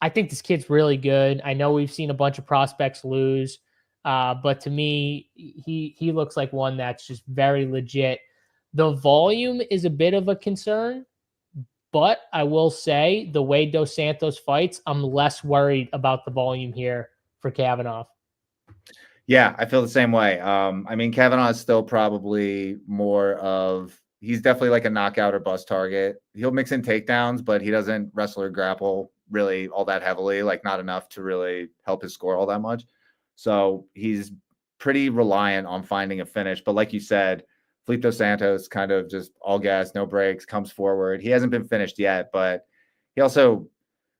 I think this kid's really good. I know we've seen a bunch of prospects lose, but to me, he looks like one that's just very legit. The volume is a bit of a concern, but I will say the way Dos Santos fights, I'm less worried about the volume here for Kavanov. Yeah, I feel the same way. I mean, Kavanagh is still probably more of, he's definitely like a knockout or bust target. He'll mix in takedowns, but he doesn't wrestle or grapple really all that heavily, like not enough to really help his score all that much. So he's pretty reliant on finding a finish. But like you said, Felipe Santos kind of just all gas, no brakes, comes forward. He hasn't been finished yet, but he also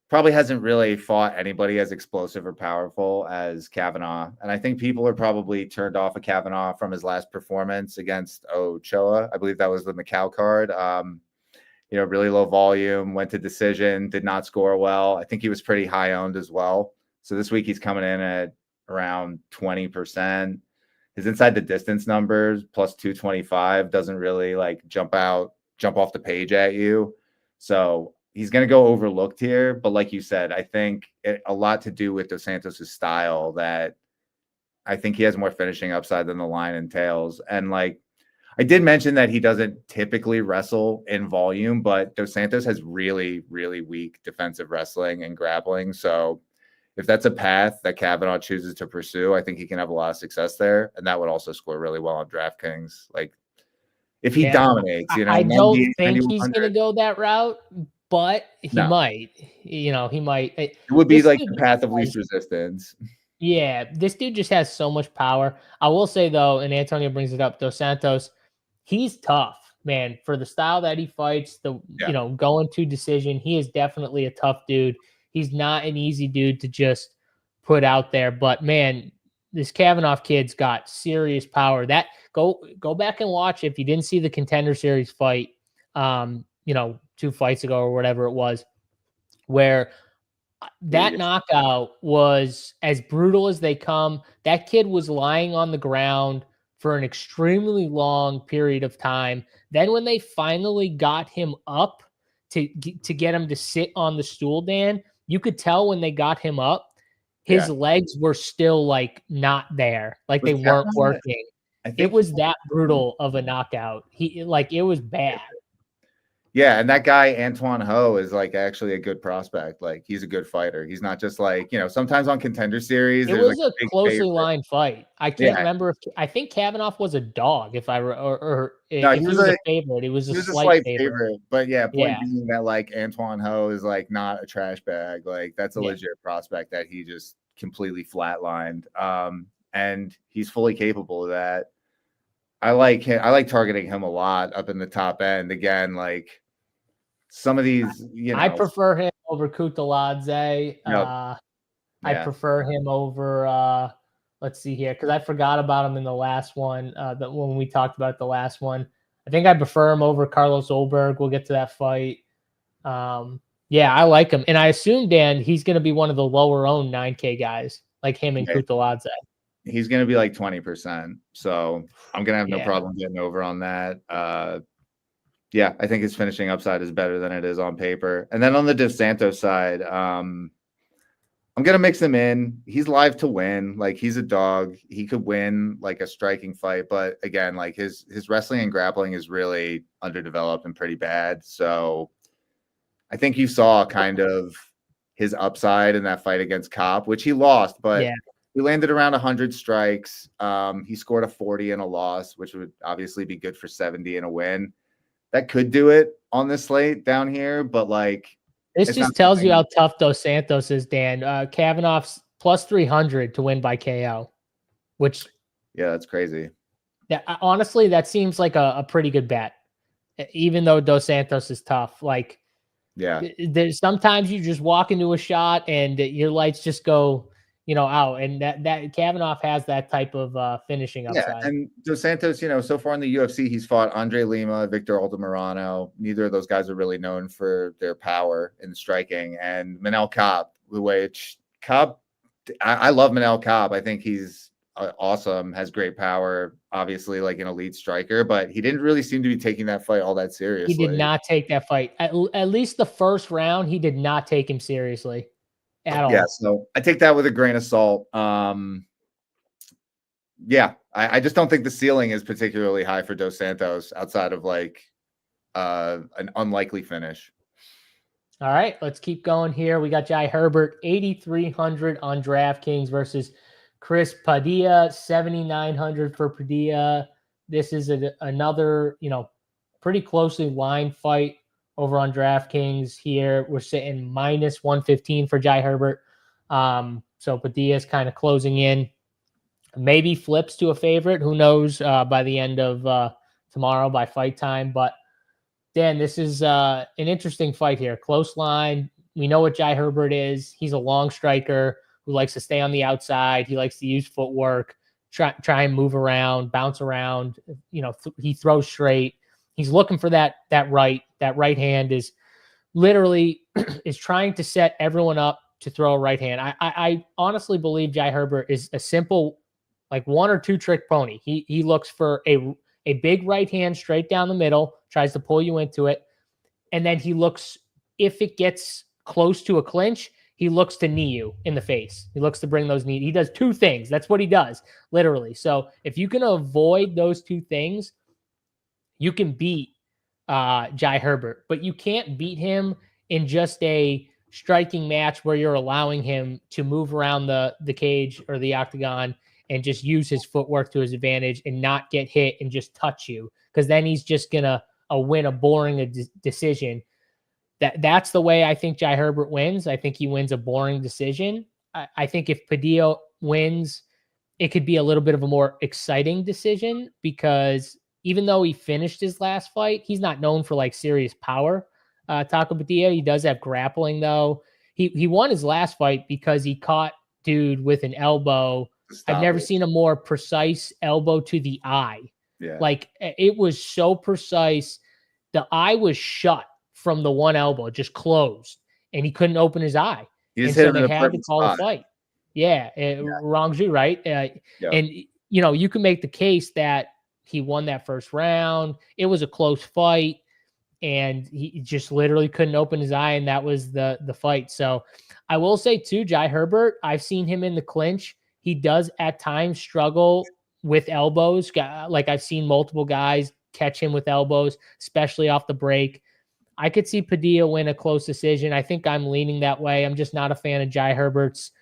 probably hasn't really fought anybody as explosive or powerful as Kavanagh. And I think people are probably turned off of Kavanagh from his last performance against Ochoa. I believe that was the Macau card. You know, really low volume, went to decision, did not score well. I think he was pretty high owned as well. So this week he's coming in at around 20%. His inside the distance numbers plus 225 doesn't really like jump off the page at you. So he's going to go overlooked here. But like you said, I think a lot to do with Dos Santos' style, that I think he has more finishing upside than the line entails. And like I did mention that he doesn't typically wrestle in volume, but Dos Santos has really, really weak defensive wrestling and grappling. So if that's a path that Kavanagh chooses to pursue, I think he can have a lot of success there. And that would also score really well on DraftKings. Like if he dominates, you know, I don't think he's going to go that route, but he might. You know, he might. It would be like the path of least resistance. Yeah, this dude just has so much power. I will say though, and Antonio brings it up, Dos Santos, he's tough, man. For the style that he fights, you know, going to decision, he is definitely a tough dude. He's not an easy dude to just put out there. But man, this Kavanagh kid's got serious power. That go back and watch if you didn't see the Contender Series fight, you know, 2 fights ago or whatever it was, where that knockout was as brutal as they come. That kid was lying on the ground for an extremely long period of time. Then when they finally got him up to get him to sit on the stool, Dan, you could tell when they got him up, his legs were still like not there, like they weren't working. It was that brutal of a knockout. It was bad. Yeah, and that guy Antoine Ho is like actually a good prospect. Like he's a good fighter. He's not just like, you know, sometimes on Contender Series it was like a closely lined fight. I can't remember if I think Kavanagh was a dog. If I if he was a favorite, it was a slight favorite. But yeah, point being that like Antoine Ho is like not a trash bag. Like that's a legit prospect that he just completely flatlined. And he's fully capable of that. I like him. I like targeting him a lot up in the top end. Again, like some of these, you know, I prefer him over Kuda-lad. I prefer him over let's see here, because I forgot about him in the last one. When we talked about the last one, I think I prefer him over Carlos Olberg. We'll get to that fight. Yeah, I like him, and I assume, Dan, he's going to be one of the lower owned 9K guys, like him and Kuda-lad. He's going to be like 20%. So I'm going to have no problem getting over on that. Yeah, I think his finishing upside is better than it is on paper. And then on the Dos Santos side, I'm gonna mix him in. He's live to win. Like, he's a dog. He could win like a striking fight, but again, like his wrestling and grappling is really underdeveloped and pretty bad. So I think you saw kind of his upside in that fight against Kopp, which he lost, but he landed around 100 strikes. He scored a 40 in a loss, which would obviously be good for 70 in a win. That could do it on this slate down here, but like, this just tells you how tough Dos Santos is, Dan. Kavanov's plus 300 to win by KO, which that's crazy. Honestly, that seems like a pretty good bet, even though Dos Santos is tough. Like, there's sometimes you just walk into a shot and your lights just go, out, and that Kavanov has that type of finishing upside. Yeah, and Dos Santos, so far in the UFC, he's fought Andre Lima, Victor Altamirano. Neither of those guys are really known for their power in striking. And Manel Kape, which I love Manel Kape. I think he's awesome, has great power, obviously like an elite striker, but he didn't really seem to be taking that fight all that seriously. He did not take that fight. At least the first round, he did not take him seriously. At all. Yeah, so I take that with a grain of salt. I just don't think the ceiling is particularly high for Dos Santos outside of like an unlikely finish. All right, let's keep going here. We got Jai Herbert, 8,300 on DraftKings versus Chris Padilla, 7,900 for Padilla. This is another, pretty closely lined fight over on DraftKings here. We're sitting minus 115 for Jai Herbert. So Padilla is kind of closing in. Maybe flips to a favorite. Who knows by the end of tomorrow by fight time. But, Dan, this is an interesting fight here. Close line. We know what Jai Herbert is. He's a long striker who likes to stay on the outside. He likes to use footwork, try and move around, bounce around. He throws straight. He's looking for that right. That right hand is literally is trying to set everyone up to throw a right hand. I honestly believe Jai Herbert is a simple, like, one or two trick pony. He looks for a big right hand straight down the middle, tries to pull you into it, and then he looks, if it gets close to a clinch, he looks to knee you in the face. He looks to bring those knees. He does two things. That's what he does, literally. So if you can avoid those two things, you can beat Jai Herbert, but you can't beat him in just a striking match where you're allowing him to move around the cage or the octagon and just use his footwork to his advantage and not get hit and just touch you, because then he's just gonna win a boring decision. That's the way I think Jai Herbert wins. I think he wins a boring decision. I think if Padilla wins, it could be a little bit of a more exciting decision, because even though he finished his last fight, he's not known for like serious power. Taco Padilla, he does have grappling though. He won his last fight because he caught dude with an elbow. I've never seen a more precise elbow to the eye. Yeah. Like, it was so precise. The eye was shut from the one elbow, just closed, and he couldn't open his eye. And so they had to call a fight. Rongzhu, right? And, you can make the case that he won that first round. It was a close fight, and he just literally couldn't open his eye, and that was the fight. So I will say, too, Jai Herbert, I've seen him in the clinch. He does at times struggle with elbows. Like, I've seen multiple guys catch him with elbows, especially off the break. I could see Padilla win a close decision. I think I'm leaning that way. I'm just not a fan of Jai Herbert's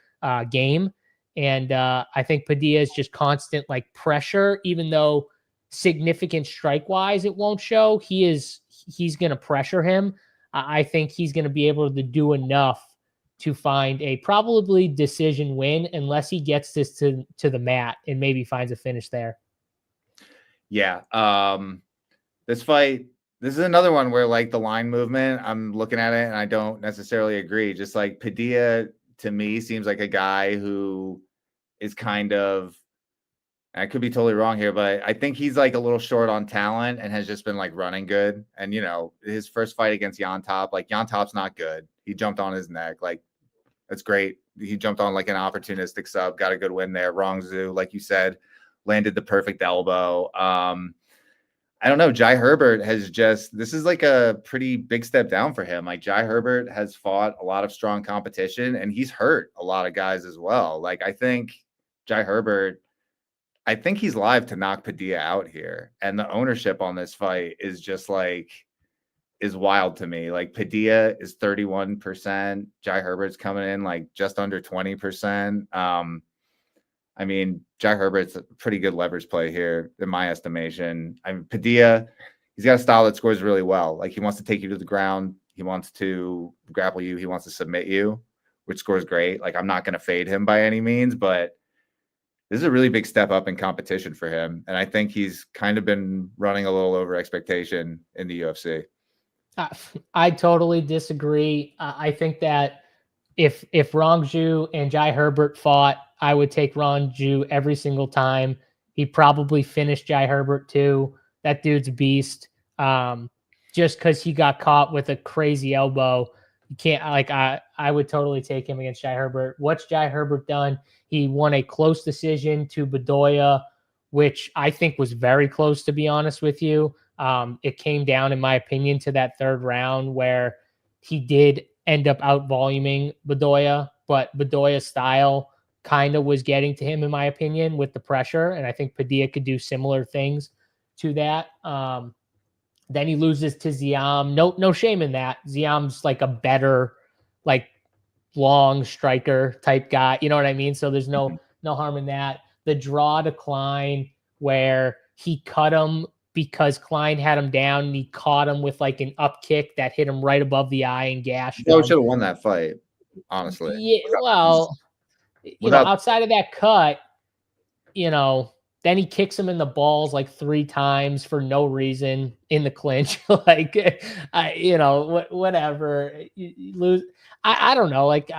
game. And I think Padilla is just constant, like, pressure, even though significant strike-wise it won't show. He's going to pressure him. I think he's going to be able to do enough to find a probably decision win, unless he gets this to the mat and maybe finds a finish there. Yeah. This fight, this is another one where, like, the line movement, I'm looking at it and I don't necessarily agree. Just like Padilla, to me, seems like a guy who is kind of, I could be totally wrong here, but I think he's like a little short on talent and has just been like running good. And, his first fight against Jan Top, like, Jan Top's not good. He jumped on his neck. Like, that's great. He jumped on like an opportunistic sub, got a good win there. Rongzhu, like you said, landed the perfect elbow. I don't know. Jai Herbert has this is like a pretty big step down for him. Like Jai Herbert has fought a lot of strong competition and he's hurt a lot of guys as well. Like I think he's live to knock Padilla out here. And the ownership on this fight is just like, is wild to me. Like Padilla is 31%. Jai Herbert's coming in like just under 20%. I mean, Jai Herbert's a pretty good leverage play here, in my estimation. I mean, Padilla, he's got a style that scores really well. Like he wants to take you to the ground. He wants to grapple you. He wants to submit you, which scores great. Like I'm not going to fade him by any means, but this is a really big step up in competition for him. And I think he's kind of been running a little over expectation in the UFC. I totally disagree. I think that if Rongju and Jai Herbert fought, I would take Rongju every single time. He probably finished Jai Herbert too. That dude's a beast. Just because he got caught with a crazy elbow, you can't like. I would totally take him against Jai Herbert. What's Jai Herbert done? He won a close decision to Bedoya, which I think was very close, to be honest with you. It came down, in my opinion, to that third round where he did end up out-voluming Bedoya, but Bedoya's style kind of was getting to him, in my opinion, with the pressure, and I think Padilla could do similar things to that. Then he loses to Ziam. No shame in that. Ziam's like a better, like, long striker type guy. You know what I mean? So there's no harm in that. The draw to Klein where he cut him because Klein had him down and he caught him with like an up kick that hit him right above the eye and gashed him. Should have won that fight, honestly. Yeah, well, outside of that cut, then he kicks him in the balls like 3 times for no reason in the clinch. Like, whatever. You lose. I don't know. Like,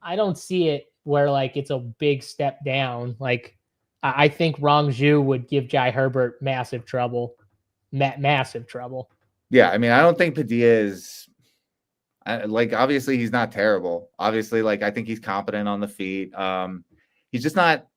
I don't see it where like it's a big step down. Like, I think Rongju would give Jai Herbert massive trouble. Massive trouble. Yeah, I mean, I don't think Padilla is like, obviously he's not terrible. Obviously, like, I think he's competent on the feet. He's just not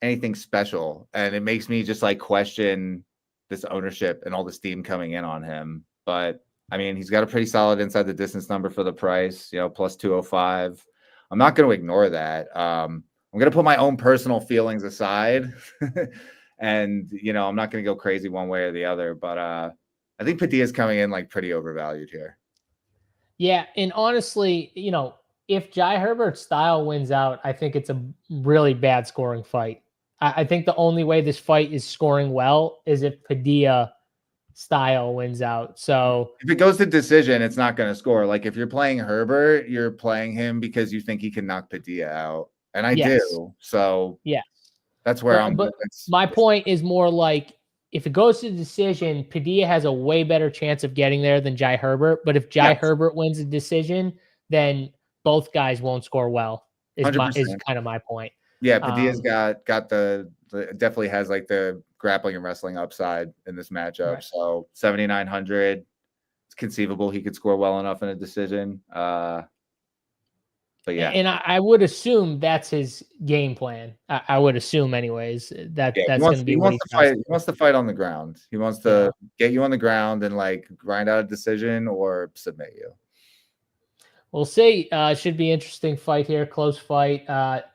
anything special. And it makes me just like question this ownership and all the steam coming in on him. But I mean, he's got a pretty solid inside the distance number for the price, plus 205. I'm not going to ignore that. I'm going to put my own personal feelings aside and, I'm not going to go crazy one way or the other, but I think Padilla's coming in like pretty overvalued here. Yeah. And honestly, if Jai Herbert's style wins out, I think it's a really bad scoring fight. I think the only way this fight is scoring well is if Padilla style wins out. So if it goes to decision, it's not going to score. Like if you're playing Herbert, you're playing him because you think he can knock Padilla out. And I do. So yeah, that's where I'm. But my point is more like if it goes to decision, Padilla has a way better chance of getting there than Jai Herbert. But if Jai Herbert wins a decision, then both guys won't score well. Is kind of my point. Yeah, Padilla's got the definitely has like the grappling and wrestling upside in this matchup. Right. So 7,900, it's conceivable he could score well enough in a decision. But yeah, and I would assume that's his game plan. I would assume, anyways, that's going to be what he wants. He wants to fight on the ground. He wants to get you on the ground and like grind out a decision or submit you. We'll see. Should be interesting fight here. Close fight.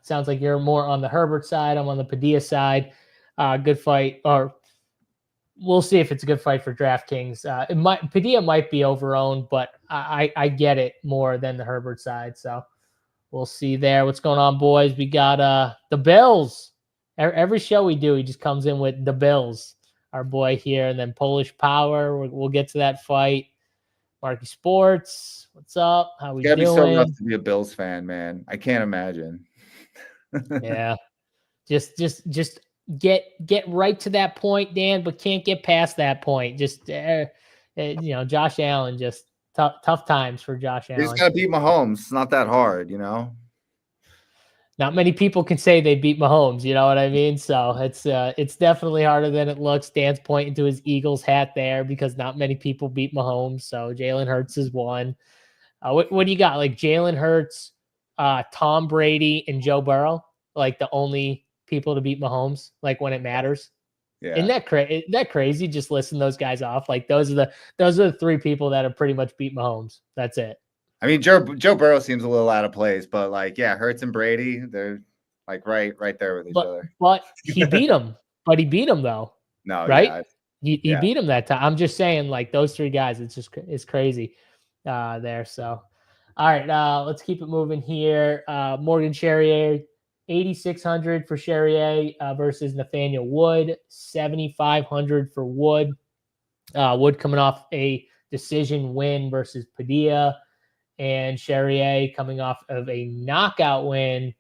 Sounds like you're more on the Herbert side. I'm on the Padilla side. Good fight. Or we'll see if it's a good fight for DraftKings. Padilla might be overowned, but I get it more than the Herbert side. So we'll see there. What's going on, boys? We got the Bills. Every show we do, he just comes in with the Bills. Our boy here, and then Polish Power. We'll get to that fight. Marky Sports, what's up? How we doing? It's gotta be so rough to be a Bills fan, man. I can't imagine. Yeah, just get right to that point, Dan, but can't get past that point. Just Josh Allen, just tough times for Josh Allen. He's got to beat Mahomes. It's not that hard, Not many people can say they beat Mahomes, you know what I mean? So it's definitely harder than it looks. Dan's pointing to his Eagles hat there because not many people beat Mahomes. So Jalen Hurts is one. What do you got? Like Jalen Hurts, Tom Brady, and Joe Burrow, like the only people to beat Mahomes, like when it matters? Yeah. Isn't that crazy? Just listen those guys off. Like those are the three people that have pretty much beat Mahomes. That's it. I mean, Joe Burrow seems a little out of place, but like, yeah, Hurts and Brady, they're like right there with each other. But he beat him. But he beat him though. No, right? yeah, He beat him that time. I'm just saying, like those three guys, it's crazy there. So, all right, let's keep it moving here. Morgan Sherier, 8,600 for Sherier versus Nathaniel Wood, 7,500 for Wood. Wood coming off a decision win versus Padilla, and Sherier coming off of a knockout win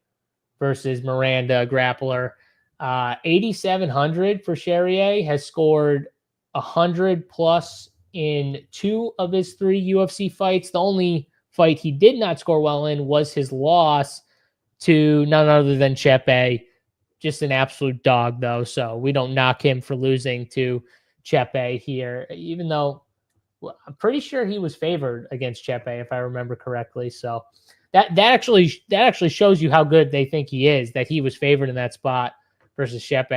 versus Miranda grappler. 8,700 for Sherier, has scored 100 plus in 2 of his 3 UFC fights. The only fight he did not score well in was his loss to none other than Chepe. Just an absolute dog, though. So we don't knock him for losing to Chepe here, even though I'm pretty sure he was favored against Chepe, if I remember correctly. So that actually shows you how good they think he is, that he was favored in that spot versus Chepe.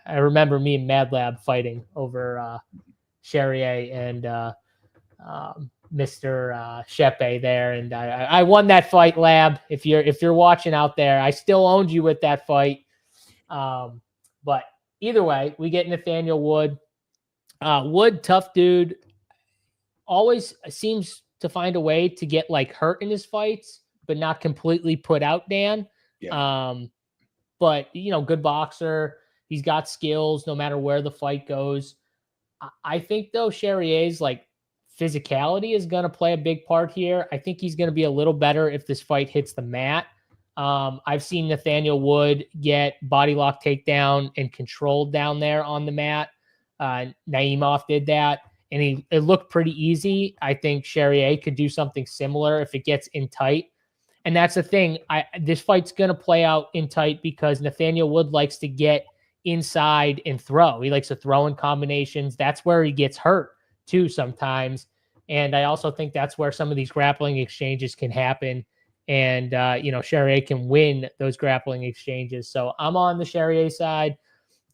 I remember me and Mad Lab fighting over Sherier and Mr. Chepe there, and I won that fight, Lab. If you're watching out there, I still owned you with that fight. But either way, we get Nathaniel Wood. Wood, tough dude, always seems to find a way to get like hurt in his fights, but not completely put out, Dan. Yeah. But good boxer. He's got skills no matter where the fight goes. I think though Cherier's like physicality is going to play a big part here. I think he's going to be a little better if this fight hits the mat. I've seen Nathaniel Wood get body lock takedown and controlled down there on the mat. Naimov did that, and it looked pretty easy. I think Sherier could do something similar if it gets in tight. And that's the thing. This fight's going to play out in tight because Nathaniel Wood likes to get inside and throw. He likes to throw in combinations. That's where he gets hurt too sometimes. And I also think that's where some of these grappling exchanges can happen. And, Sherier can win those grappling exchanges. So I'm on the Sherier side.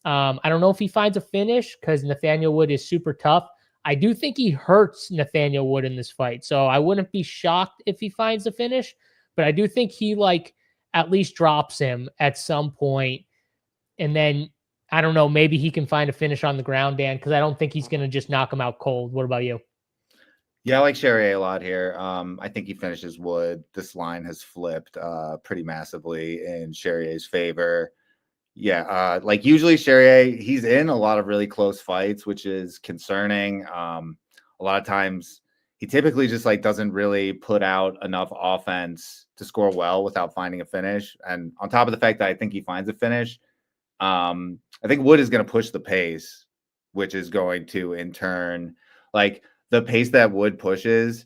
I don't know if he finds a finish because Nathaniel Wood is super tough. I do think he hurts Nathaniel Wood in this fight. So I wouldn't be shocked if he finds a finish. But I do think he at least drops him at some point. And then, I don't know, maybe he can find a finish on the ground, Dan, because I don't think he's going to just knock him out cold. What about you? Yeah, I like Sherier a lot here. I think he finishes Wood. This line has flipped pretty massively in Sherier's favor. Yeah, usually Sherier, he's in a lot of really close fights, which is concerning. A lot of times he typically just doesn't really put out enough offense to score well without finding a finish. And on top of the fact that I think he finds a finish, I think Wood is going to push the pace, which is going to in turn, the pace that Wood pushes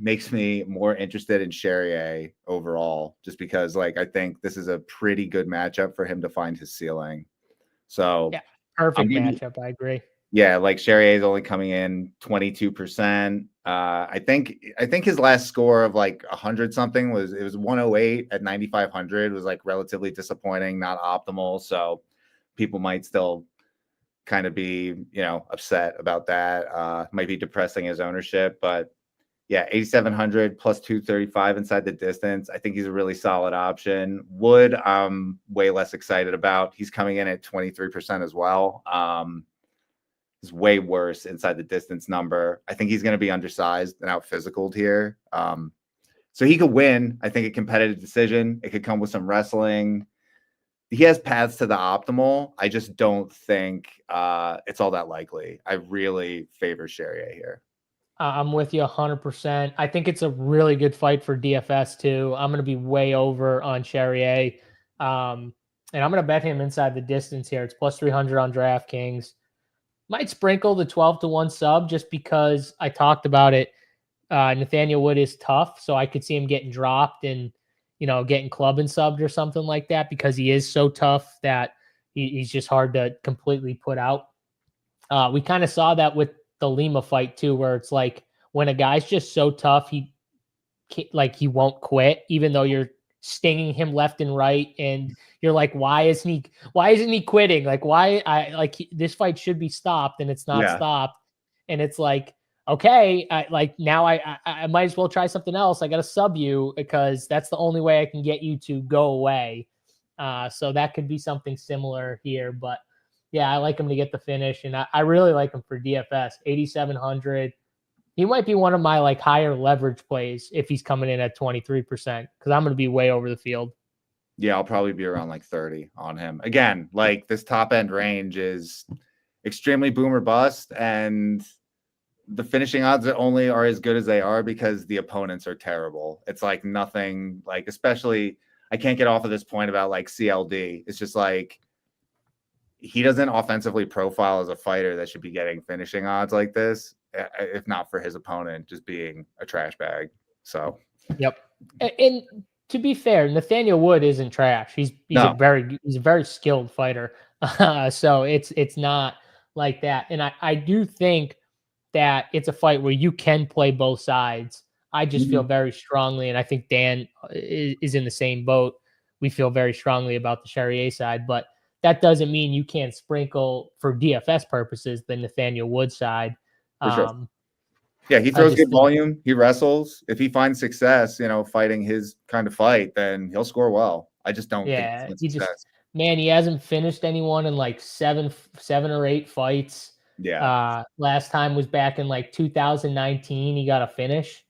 makes me more interested in Sherier overall, just because I think this is a pretty good matchup for him to find his ceiling. So yeah, perfect matchup. I agree. Yeah, Sherier is only coming in 22%. I think his last score of 100 something was 108 at 9,500 was relatively disappointing, not optimal. So people might still kind of be upset about that. Might be depressing his ownership, but yeah, 8,700 plus 235 inside the distance. I think he's a really solid option. Wood, I'm way less excited about. He's coming in at 23% as well. Is way worse inside the distance number. I think he's going to be undersized and out physicaled here. So he could win. I think a competitive decision. It could come with some wrestling. He has paths to the optimal. I just don't think it's all that likely. I really favor Sherier here. I'm with you 100%. I think it's a really good fight for DFS too. I'm going to be way over on Sherier. And I'm going to bet him inside the distance here. It's plus 300 on DraftKings. Might sprinkle the 12-1 sub just because I talked about it. Nathaniel Wood is tough, so I could see him getting dropped and, getting club and subbed or something like that because he is so tough that he's just hard to completely put out. We kind of saw that with the Lima fight too, where it's when a guy's just so tough, he won't quit, even though you're stinging him left and right, and you're like, why isn't he quitting? Like, this fight should be stopped, and it's not stopped. And it's like, okay, now I might as well try something else. I got to sub you because that's the only way I can get you to go away. So that could be something similar here, but yeah, I like him to get the finish, and I really like him for DFS, 8,700. He might be one of my like higher leverage plays if he's coming in at 23%, because I'm going to be way over the field. Yeah, I'll probably be around like 30 on him. Again, like this top end range is extremely boom or bust, and the finishing odds only are as good as they are because the opponents are terrible. It's like nothing, like, especially, I can't get off of this point about like CLD. It's just like, he doesn't offensively profile as a fighter that should be getting finishing odds like this, if not for his opponent just being a trash bag. So, yep. And to be fair, Nathaniel Wood isn't trash. He's a very skilled fighter. So it's not like that. And I do think that it's a fight where you can play both sides. I just feel very strongly, and I think Dan is in the same boat. We feel very strongly about the Sherier side, but that doesn't mean you can't sprinkle for DFS purposes the Nathaniel Wood side. Sure. Yeah, he throws good volume. He wrestles. If he finds success, fighting his kind of fight, then he'll score well. I just don't think he hasn't finished anyone in like seven or 8 fights. Yeah. Last time was back in like 2019. He got a finish.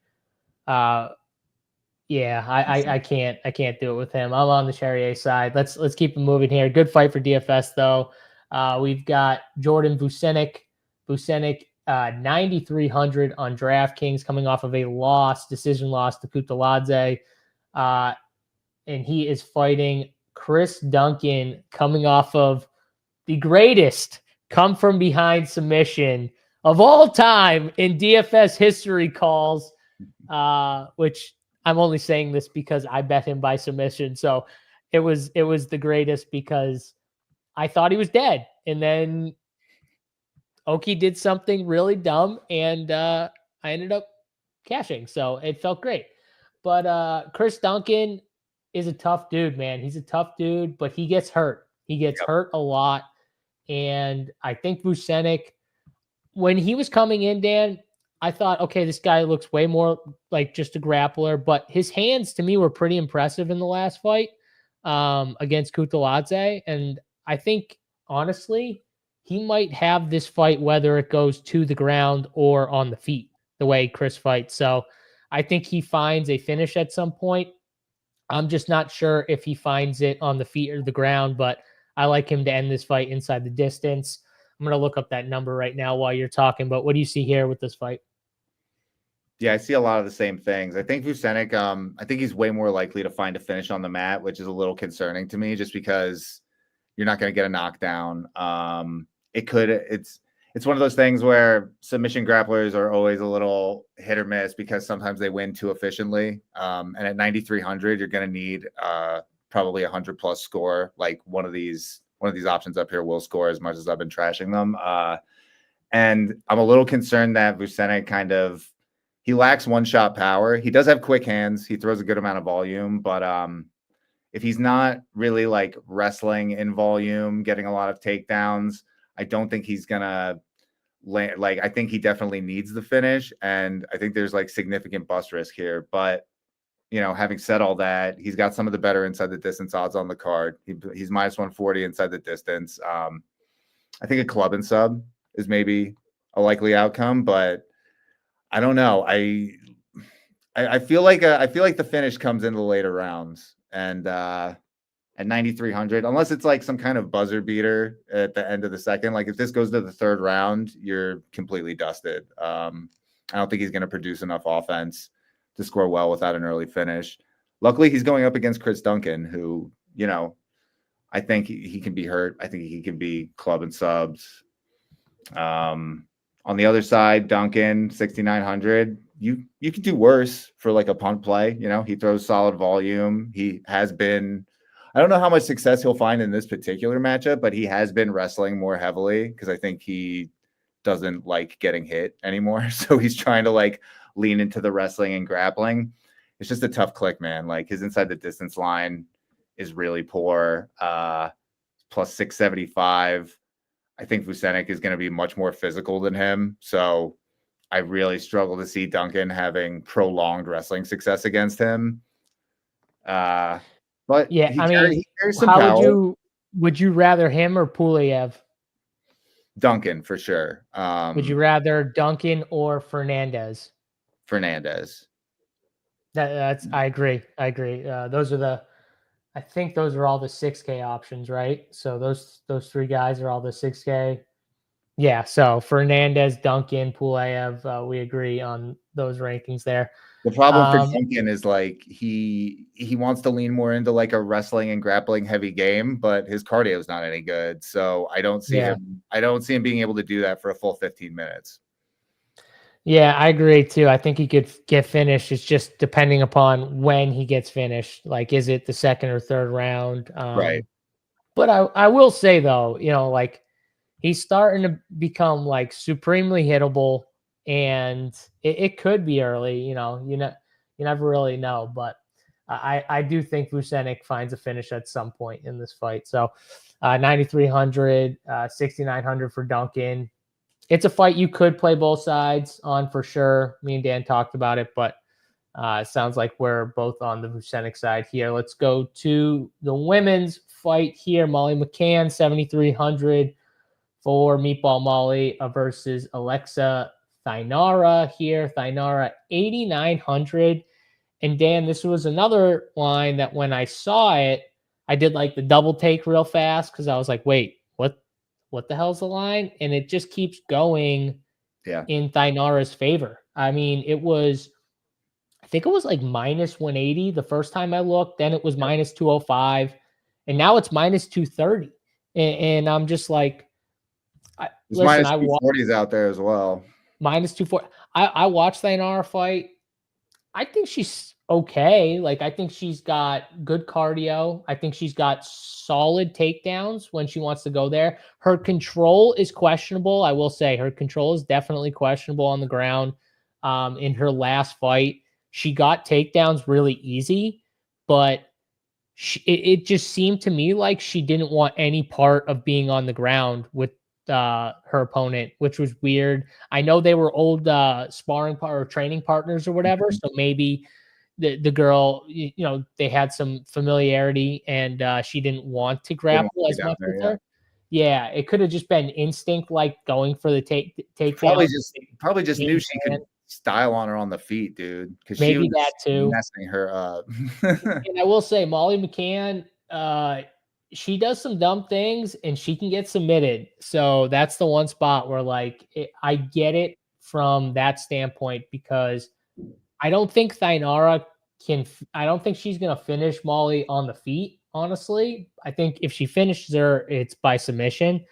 Yeah, I can't do it with him. I'm on the Sherier side. Let's keep it moving here. Good fight for DFS though. We've got Jordan Vucenic, 9,300 on DraftKings, coming off of a decision loss to Kuda-lad. And he is fighting Chris Duncan, coming off of the greatest come from behind submission of all time in DFS history calls, which I'm only saying this because I bet him by submission. So it was the greatest because I thought he was dead. And then Oki did something really dumb, and I ended up cashing. So it felt great. But Chris Duncan is a tough dude, man. He's a tough dude, but he gets hurt. He gets hurt a lot. And I think Vucenic, when he was coming in, Dan, I thought, okay, this guy looks way more like just a grappler, but his hands to me were pretty impressive in the last fight against Kuda-lad. And I think, honestly, he might have this fight whether it goes to the ground or on the feet, the way Chris fights. So I think he finds a finish at some point. I'm just not sure if he finds it on the feet or the ground, but I like him to end this fight inside the distance. I'm going to look up that number right now while you're talking, but what do you see here with this fight? Yeah, I see a lot of the same things. I think Vucenic, I think he's way more likely to find a finish on the mat, which is a little concerning to me just because you're not going to get a knockdown. It's one of those things where submission grapplers are always a little hit or miss because sometimes they win too efficiently. And at 9,300, you're going to need probably 100+ score. Like one of these options up here will score as much as I've been trashing them. And I'm a little concerned that Vucenic he lacks one-shot power. He does have quick hands. He throws a good amount of volume, but if he's not really like wrestling in volume, getting a lot of takedowns, I don't think he's gonna land. Like, I think he definitely needs the finish, and I think there's like significant bust risk here. But having said all that, he's got some of the better inside the distance odds on the card. He's -140 inside the distance. I think a club and sub is maybe a likely outcome, but I don't know. I feel like the finish comes in the later rounds, and at 9,300, unless it's like some kind of buzzer beater at the end of the second. Like if this goes to the third round, you're completely dusted. I don't think he's going to produce enough offense to score well without an early finish. Luckily, he's going up against Chris Duncan, who, I think he can be hurt. I think he can be club and subs. On the other side, Duncan, 6,900. You can do worse for like a punt play. He throws solid volume. He has been, I don't know how much success he'll find in this particular matchup, but he has been wrestling more heavily because I think he doesn't like getting hit anymore. So he's trying to like lean into the wrestling and grappling. it's just a tough click, man. Like his inside the distance line is really poor. Plus 675. I think Vucenic is going to be much more physical than him. So I really struggle to see Duncan having prolonged wrestling success against him. But yeah, he I mean, he carries some how power. would you rather him or Pulev? Duncan for sure. Would you rather Duncan or Fernandez? Fernandez. That's I agree. I agree. Those are I think those are all the 6K options, right? So those three guys are all the 6K. Yeah. So Fernandez, Duncan, Pulev, we agree on those rankings there. The problem for Duncan is like he wants to lean more into like a wrestling and grappling heavy game, but his cardio is not any good. So I don't see him being able to do that for a full 15 minutes. Yeah, I agree too. I think he could get finished. It's just depending upon when he gets finished. Like, is it the second or third round? Right. But I will say though, like he's starting to become like supremely hittable, and it could be early. You never really know. But I do think Vucenic finds a finish at some point in this fight. So 9,300, 6,900 for Duncan. It's a fight you could play both sides on for sure. Me and Dan talked about it, but it sounds like we're both on the Vucenic side here. Let's go to the women's fight here. Molly McCann, 7,300 for Meatball Molly versus Alexa Thynara here. Thynara, 8,900. And Dan, this was another line that when I saw it, I did like the double take real fast because I was like, wait, what the hell's the line? And it just keeps going in Thynara's favor. I mean, I think it was like minus 180 the first time I looked. Then it was minus 205. And now it's minus 230. And I'm just like, listen, minus 240s out there as well. Minus 240. I watched Thynara fight. I think she's okay. Like, I think she's got good cardio. I think she's got solid takedowns when she wants to go there. Her control is questionable. I will say her control is definitely questionable on the ground. In her last fight, she got takedowns really easy, but it just seemed to me like she didn't want any part of being on the ground with her opponent, which was weird. I know they were old sparring or training partners or whatever, so maybe the girl, they had some familiarity and she didn't want to grapple as much with her. Yeah, it could have just been instinct, like going for the take probably just knew she could style on her on the feet, dude, because she was that too messing her up. And I will say, Molly McCann, she does some dumb things and she can get submitted. So that's the one spot where I get it from that standpoint, because I don't think Thynara I don't think she's going to finish Molly on the feet, honestly. I think if she finishes her, it's by submission.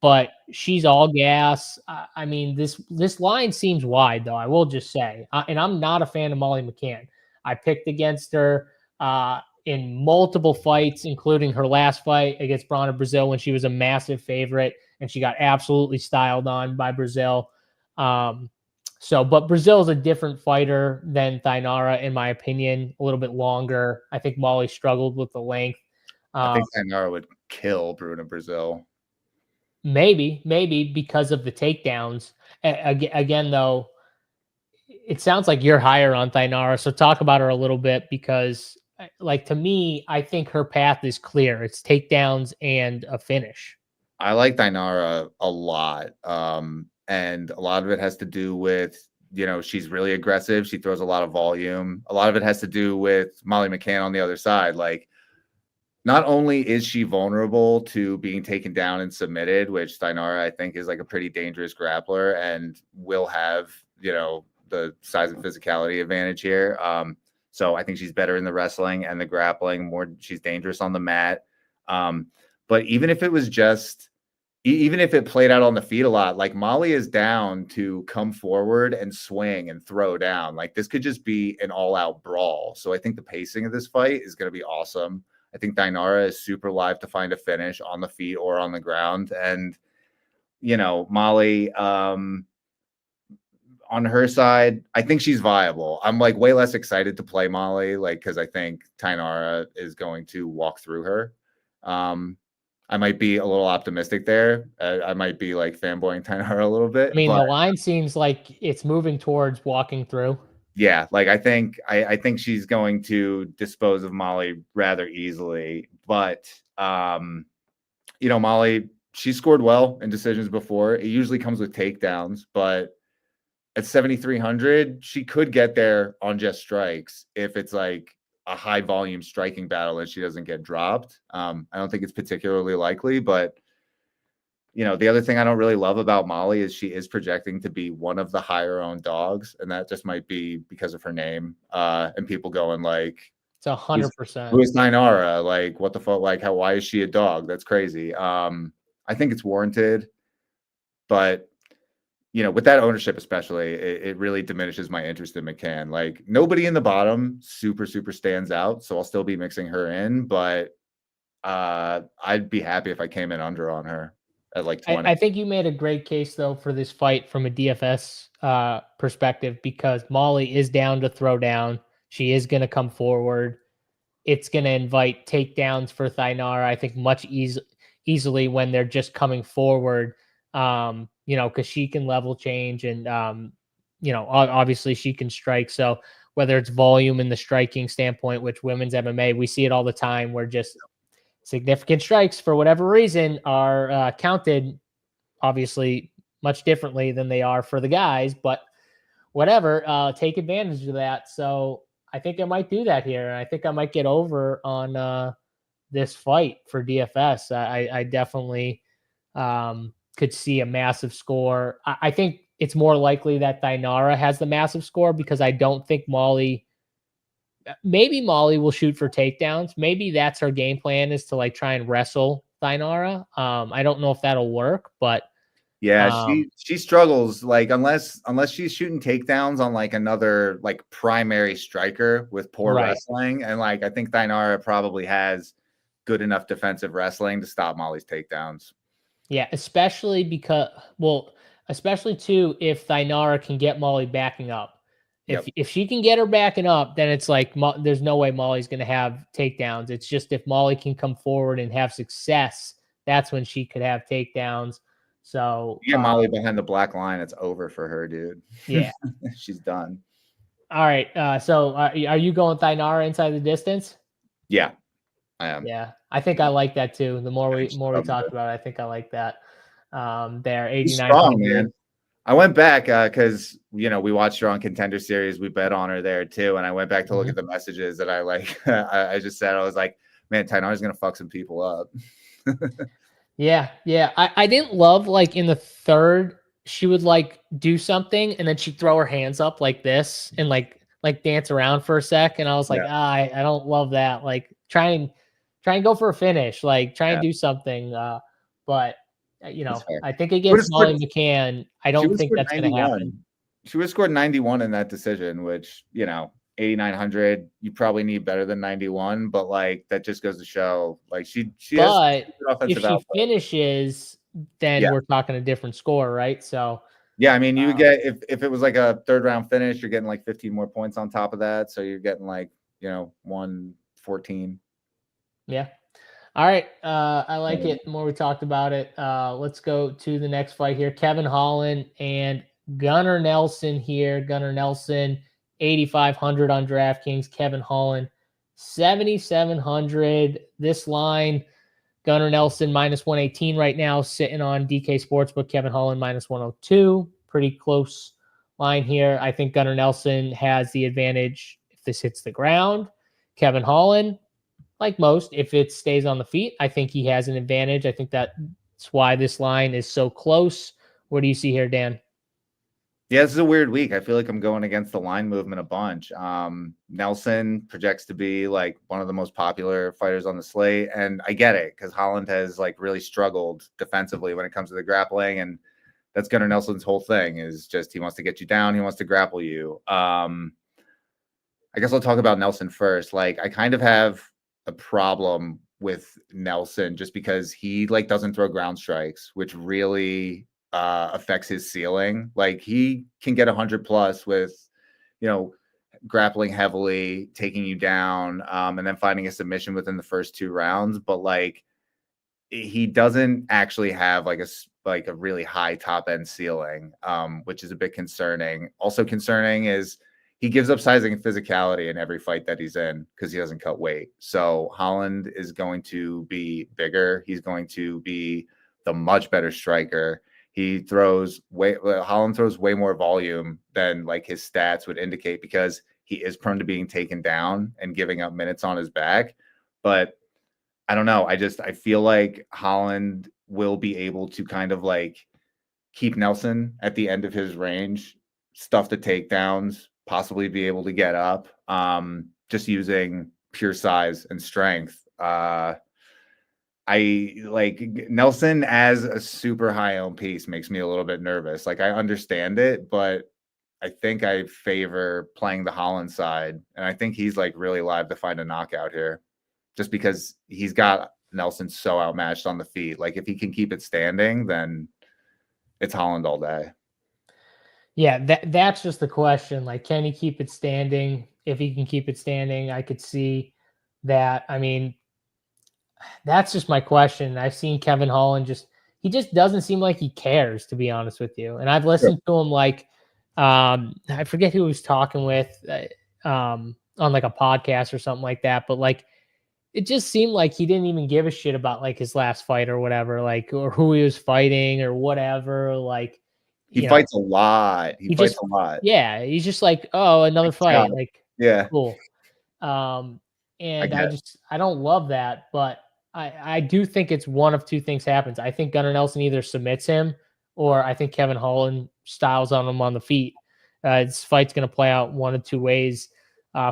But she's all gas. I mean, this line seems wide, though, I will just say. And I'm not a fan of Molly McCann. I picked against her in multiple fights, including her last fight against Brana Brazil when she was a massive favorite, and she got absolutely styled on by Brazil. But Brazil is a different fighter than Thynara, in my opinion, a little bit longer. I think Molly struggled with the length. I think Thynara would kill Bruna Brazil. Maybe because of the takedowns. Again, though, it sounds like you're higher on Thynara, so talk about her a little bit, because, to me, I think her path is clear. It's takedowns and a finish. I like Thynara a lot, and a lot of it has to do with, she's really aggressive. She throws a lot of volume. A lot of it has to do with Molly McCann on the other side. Not only is she vulnerable to being taken down and submitted, which Thynara, I think, is a pretty dangerous grappler and will have, the size and physicality advantage here. So I think she's better in the wrestling and the grappling. She's dangerous on the mat. But even if it played out on the feet a lot, Molly is down to come forward and swing and throw down. This could just be an all-out brawl. So I think the pacing of this fight is going to be awesome. I think Thynara is super live to find a finish on the feet or on the ground. And, Molly, on her side, I think she's viable. I'm like way less excited to play Molly, like, because I think Tainara is going to walk through her. I might be a little optimistic there. I might be like fanboying Tainara a little bit, I mean, but the line seems like it's moving towards walking through. yeah, like I think she's going to dispose of Molly rather easily. But Molly, she scored well in decisions before. It usually comes with takedowns, but at 7,300, she could get there on just strikes if it's like a high volume striking battle and she doesn't get dropped. I don't think it's particularly likely, but the other thing I don't really love about Molly is she is projecting to be one of the higher owned dogs, and that just might be because of her name. And people going like, it's 100%. Who is Tainara? Like, what the fuck? Like, why is she a dog? That's crazy. I think it's warranted, but with that ownership, especially, it really diminishes my interest in McCann. Like, nobody in the bottom super stands out, so I'll still be mixing her in, but I'd be happy if I came in under on her at like 20. I think you made a great case though for this fight from a DFS perspective, because Molly is down to throw down. She is going to come forward. It's going to invite takedowns for Tainara, I think, much easily when they're just coming forward. Because she can level change and obviously she can strike. So whether it's volume in the striking standpoint, which women's MMA, we see it all the time, where just significant strikes for whatever reason are counted obviously much differently than they are for the guys, but whatever, take advantage of that. So I think I might do that here. I think I might get over on this fight for DFS. I definitely could see a massive score. I think it's more likely that Tainara has the massive score, because I don't think maybe Molly will shoot for takedowns. Maybe that's her game plan, is to like try and wrestle Tainara. I don't know if that'll work, but yeah, she struggles, like, unless she's shooting takedowns on like another like primary striker with poor wrestling. And like, I think Tainara probably has good enough defensive wrestling to stop Molly's takedowns. Yeah, especially too, if Tainara can get Molly backing up. If she can get her backing up, then it's like there's no way Molly's going to have takedowns. It's just if Molly can come forward and have success, that's when she could have takedowns. So Molly behind the black line, it's over for her, dude. Yeah, she's done. All right. So are you going Tainara inside the distance? Yeah, I am. Yeah, I think I like that too. The more we talk about it, I think I like that. There, 8,900. Man. I went back because we watched her on Contender Series. We bet on her there too, and I went back to look at the messages that I like. I just said, I was like, man, Tainara's gonna fuck some people up. Yeah. I didn't love, like, in the third, she would like do something and then she'd throw her hands up like this and like dance around for a sec, and I was like, I don't love that. Like, try and go for a finish, like try and do something. But I think against Molly McCann, I don't think that's going to happen. She would have scored 91 in that decision, which 8,900. You probably need better than 91, but like that just goes to show, like she but if she finishes, then we're talking a different score, right? So yeah, I mean, you would get, if it was like a third round finish, you're getting like 15 more points on top of that, so you're getting like 114. Yeah. All right. I like it. The more we talked about it, let's go to the next fight here. Kevin Holland and Gunnar Nelson here. Gunnar Nelson, 8,500 on DraftKings. Kevin Holland, 7,700. This line, Gunnar Nelson minus 118 right now, sitting on DK Sportsbook. Kevin Holland minus 102. Pretty close line here. I think Gunnar Nelson has the advantage if this hits the ground. Kevin Holland, like most, if it stays on the feet, I think he has an advantage. I think that's why this line is so close. What do you see here, Dan? Yeah, this is a weird week. I feel like I'm going against the line movement a bunch. Nelson projects to be like one of the most popular fighters on the slate, and I get it because Holland has like really struggled defensively when it comes to the grappling, and that's Gunnar Nelson's whole thing, is just he wants to get you down, he wants to grapple you. I guess I'll talk about Nelson first. Like, I kind of have a problem with Nelson just because he like doesn't throw ground strikes, which really affects his ceiling. Like he can get 100 plus with, grappling heavily, taking you down, and then finding a submission within the first 2 rounds. But like, he doesn't actually have like a really high top end ceiling, which is a bit concerning. Also concerning is he gives up sizing and physicality in every fight that he's in because he doesn't cut weight. So Holland is going to be bigger. He's going to be the much better striker. Holland throws way more volume than like his stats would indicate because he is prone to being taken down and giving up minutes on his back. But I don't know. I feel like Holland will be able to kind of like keep Nelson at the end of his range, stuff the takedowns, possibly be able to get up, just using pure size and strength. I like Nelson as a super high owned piece makes me a little bit nervous. Like I understand it, but I think I favor playing the Holland side. And I think he's like really live to find a knockout here just because he's got Nelson so outmatched on the feet. Like if he can keep it standing, then it's Holland all day. Yeah, that's just the question. Like, can he keep it standing? If he can keep it standing, I could see that. I mean, that's just my question. I've seen Kevin Holland he just doesn't seem like he cares, to be honest with you. And I've listened to him like, I forget who he was talking with on like a podcast or something like that. But like, it just seemed like he didn't even give a shit about like his last fight or whatever, like, or who he was fighting or whatever. Like, he fights a lot. He fights a lot. Yeah. He's just like, oh, another fight. Like, yeah. Cool. And I don't love that, but I do think it's one of 2 things happens. I think Gunnar Nelson either submits him or I think Kevin Holland styles on him on the feet. This fight's going to play out 1 of 2 ways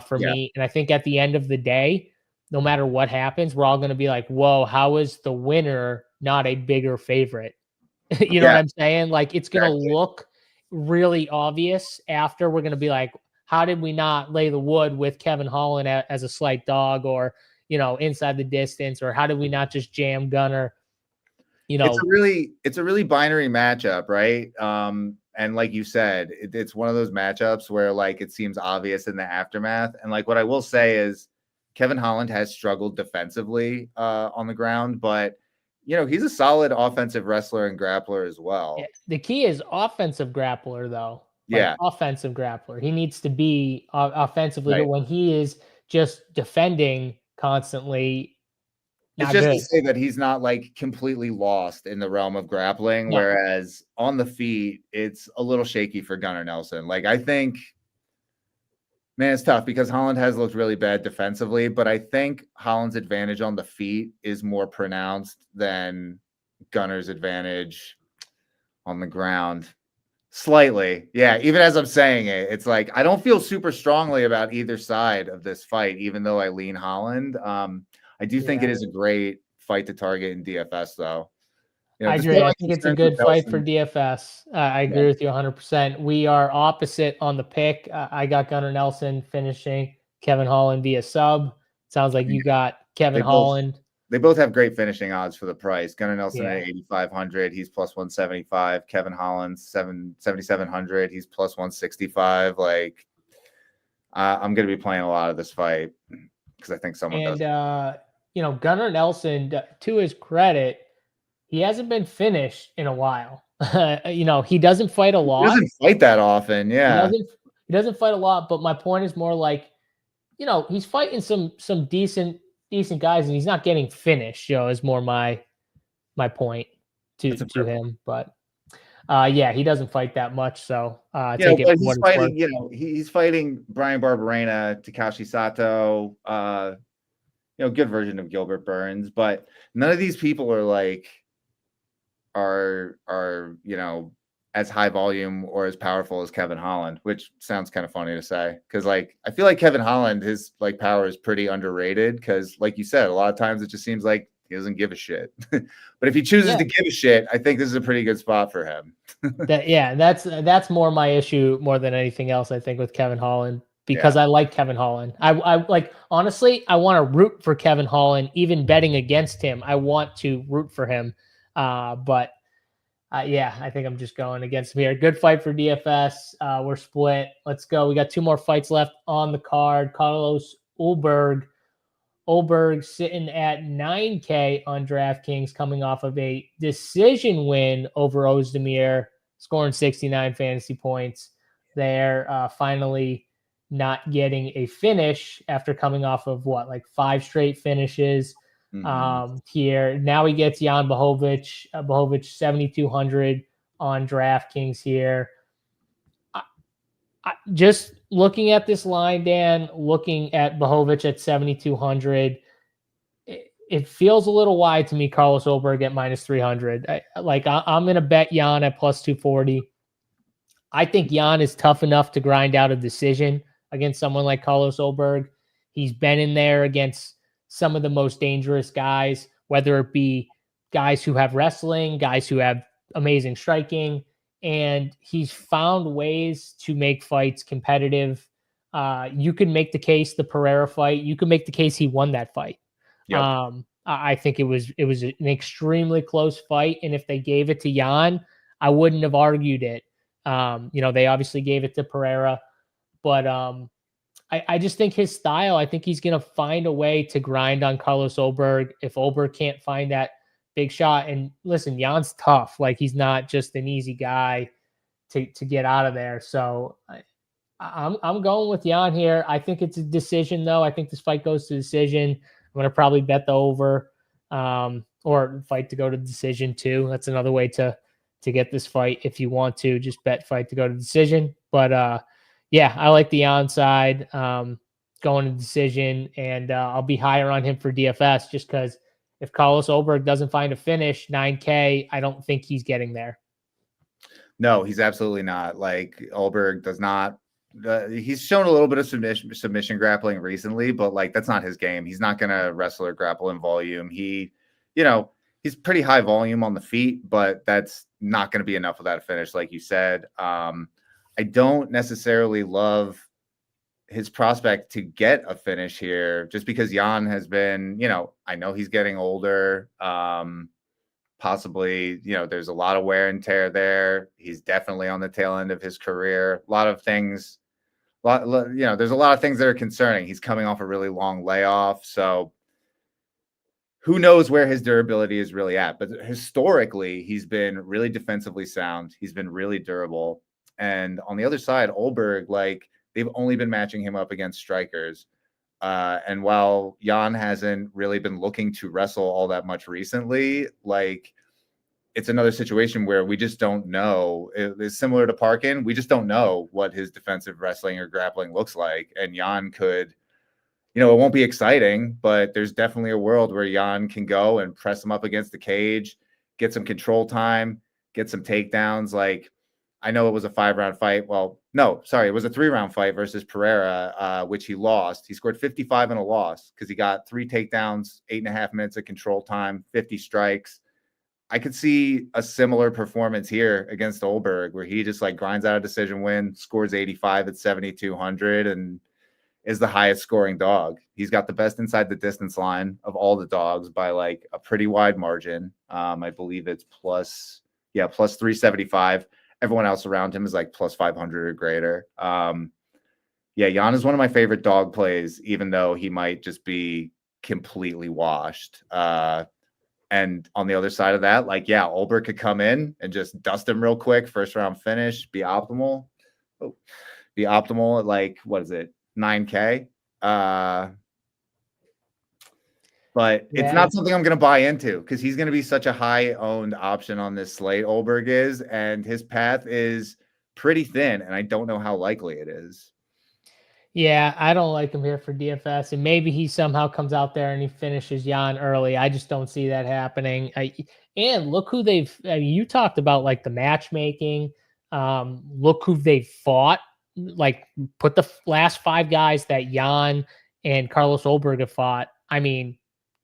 for me. And I think at the end of the day, no matter what happens, we're all going to be like, whoa, how is the winner not a bigger favorite? You know what I'm saying? Like it's going to look really obvious after. We're going to be like, how did we not lay the wood with Kevin Holland as a slight dog or, inside the distance, or how did we not just jam Gunnar? It's a really binary matchup, right? And like you said, it's one of those matchups where like it seems obvious in the aftermath. And like what I will say is Kevin Holland has struggled defensively on the ground, but he's a solid offensive wrestler and grappler as well. Yeah, the key is offensive grappler, though. Offensive grappler. He needs to be offensively, but when he is just defending constantly, it's just to say that he's not like completely lost in the realm of grappling, whereas on the feet, it's a little shaky for Gunnar Nelson. Like I think, man, it's tough because Holland has looked really bad defensively, but I think Holland's advantage on the feet is more pronounced than Gunnar's advantage on the ground. Slightly. Yeah. Even as I'm saying it, it's like, I don't feel super strongly about either side of this fight, even though I lean Holland. I do think it is a great fight to target in DFS though. I agree. I think it's a good fight for DFS. I agree with you 100%. We are opposite on the pick. I got Gunnar Nelson finishing, Kevin Holland via sub. Sounds like you got Kevin Holland. They both have great finishing odds for the price. Gunnar Nelson at 8,500, he's plus 175. Kevin Holland 7,700, he's plus 165. Like, I'm going to be playing a lot of this fight because I think someone does. And Gunnar Nelson, to his credit, he hasn't been finished in a while. He doesn't fight a lot. He doesn't fight that often. Yeah, he doesn't fight a lot. But my point is more like, he's fighting some decent guys, and he's not getting finished. Is more my point to him. But he doesn't fight that much. So take it. He's fighting. He's fighting Brian Barberena, Takashi Sato. Good version of Gilbert Burns, but none of these people are like. Are as high volume or as powerful as Kevin Holland, which sounds kind of funny to say because like I feel like Kevin Holland, his like power is pretty underrated because like you said, a lot of times it just seems like he doesn't give a shit. But if he chooses to give a shit, I think this is a pretty good spot for him. That's more my issue more than anything else. I think with Kevin Holland because I like Kevin Holland. I like honestly, I want to root for Kevin Holland. Even betting against him, I want to root for him. But Yeah, I think I'm just going against him here. Good fight for DFS. We're split. Let's go. We got 2 more fights left on the card. Carlos Olberg. Olberg sitting at 9K on DraftKings, coming off of a decision win over Ozdemir, scoring 69 fantasy points there. Finally not getting a finish after coming off of like 5 straight finishes. Here. Now he gets Jan Bovich, Bovich 7,200 on DraftKings here. Just looking at this line, Dan, looking at Bovich at 7,200, it feels a little wide to me. Carlos Olberg at -300. I'm going to bet Jan at +240. I think Jan is tough enough to grind out a decision against someone like Carlos Olberg. He's been in there against some of the most dangerous guys, whether it be guys who have wrestling, guys who have amazing striking, and he's found ways to make fights competitive. You could make the case the Pereira fight. You could make the case he won that fight. Yep. I think it was an extremely close fight, and if they gave it to Jan, I wouldn't have argued it. They obviously gave it to Pereira, but I just think his style, I think he's going to find a way to grind on Carlos Olberg. If Olberg can't find that big shot, and listen, Jan's tough. Like, he's not just an easy guy to get out of there. So I'm going with Jan here. I think it's a decision, though. I think this fight goes to decision. I'm going to probably bet the over, or fight to go to decision too. That's another way to get this fight. If you want to just bet fight to go to decision. But yeah, I like the Jan side, going to decision, and I'll be higher on him for DFS just because if Carlos Olberg doesn't find a finish, 9K, I don't think he's getting there. No, he's absolutely not. Like, Olberg does not. He's shown a little bit of submission grappling recently, but like, that's not his game. He's not going to wrestle or grapple in volume. He's pretty high volume on the feet, but that's not going to be enough without a finish, like you said. I don't necessarily love his prospect to get a finish here, just because Jan has been, I know he's getting older. Possibly, there's a lot of wear and tear there. He's definitely on the tail end of his career. A lot of things, there's a lot of things that are concerning. He's coming off a really long layoff. So who knows where his durability is really at? But historically, he's been really defensively sound. He's been really durable. And on the other side, Olberg, like, they've only been matching him up against strikers. And while Jan hasn't really been looking to wrestle all that much recently, like, it's another situation where we just don't know. It's similar to Parkin. We just don't know what his defensive wrestling or grappling looks like. And Jan could, it won't be exciting, but there's definitely a world where Jan can go and press him up against the cage, get some control time, get some takedowns. Like, I know it was a 5-round fight. Well, no, sorry. It was a 3-round fight versus Pereira, which he lost. He scored 55 in a loss because he got 3 takedowns, 8.5 minutes of control time, 50 strikes. I could see a similar performance here against Olberg, where he just like grinds out a decision win, scores 85 at 7,200, and is the highest scoring dog. He's got the best inside the distance line of all the dogs by like a pretty wide margin. I believe it's plus 375. Everyone else around him is like plus 500 or greater. Jan is one of my favorite dog plays, even though he might just be completely washed. And on the other side of that, like, Olberg could come in and just dust him real quick. 1st round finish, be optimal. Be optimal at like, what is it? 9K. But it's not something I'm going to buy into because he's going to be such a high-owned option on this slate. Olberg is, and his path is pretty thin, and I don't know how likely it is. Yeah, I don't like him here for DFS, and maybe he somehow comes out there and he finishes Jan early. I just don't see that happening. And look who you talked about, like, the matchmaking. Look who they've fought. Like, put the last 5 guys that Jan and Carlos Olberg have fought. I mean,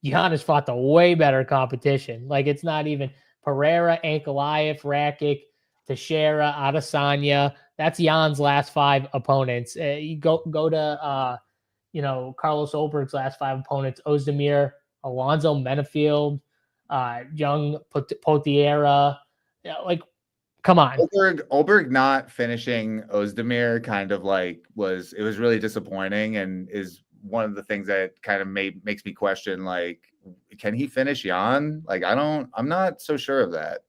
Jan has fought the way better competition. Like, it's not even Pereira, Ankalaev, Rakic, Teixeira, Adesanya. That's Jan's last 5 opponents. You go to Carlos Olberg's last 5 opponents: Ozdemir, Alonzo Menafield, Young Potiera, Yeah, like, come on. Olberg not finishing Ozdemir kind of like was really disappointing, and is one of the things that kind of makes me question, like, can he finish Jan? Like, I'm not so sure of that.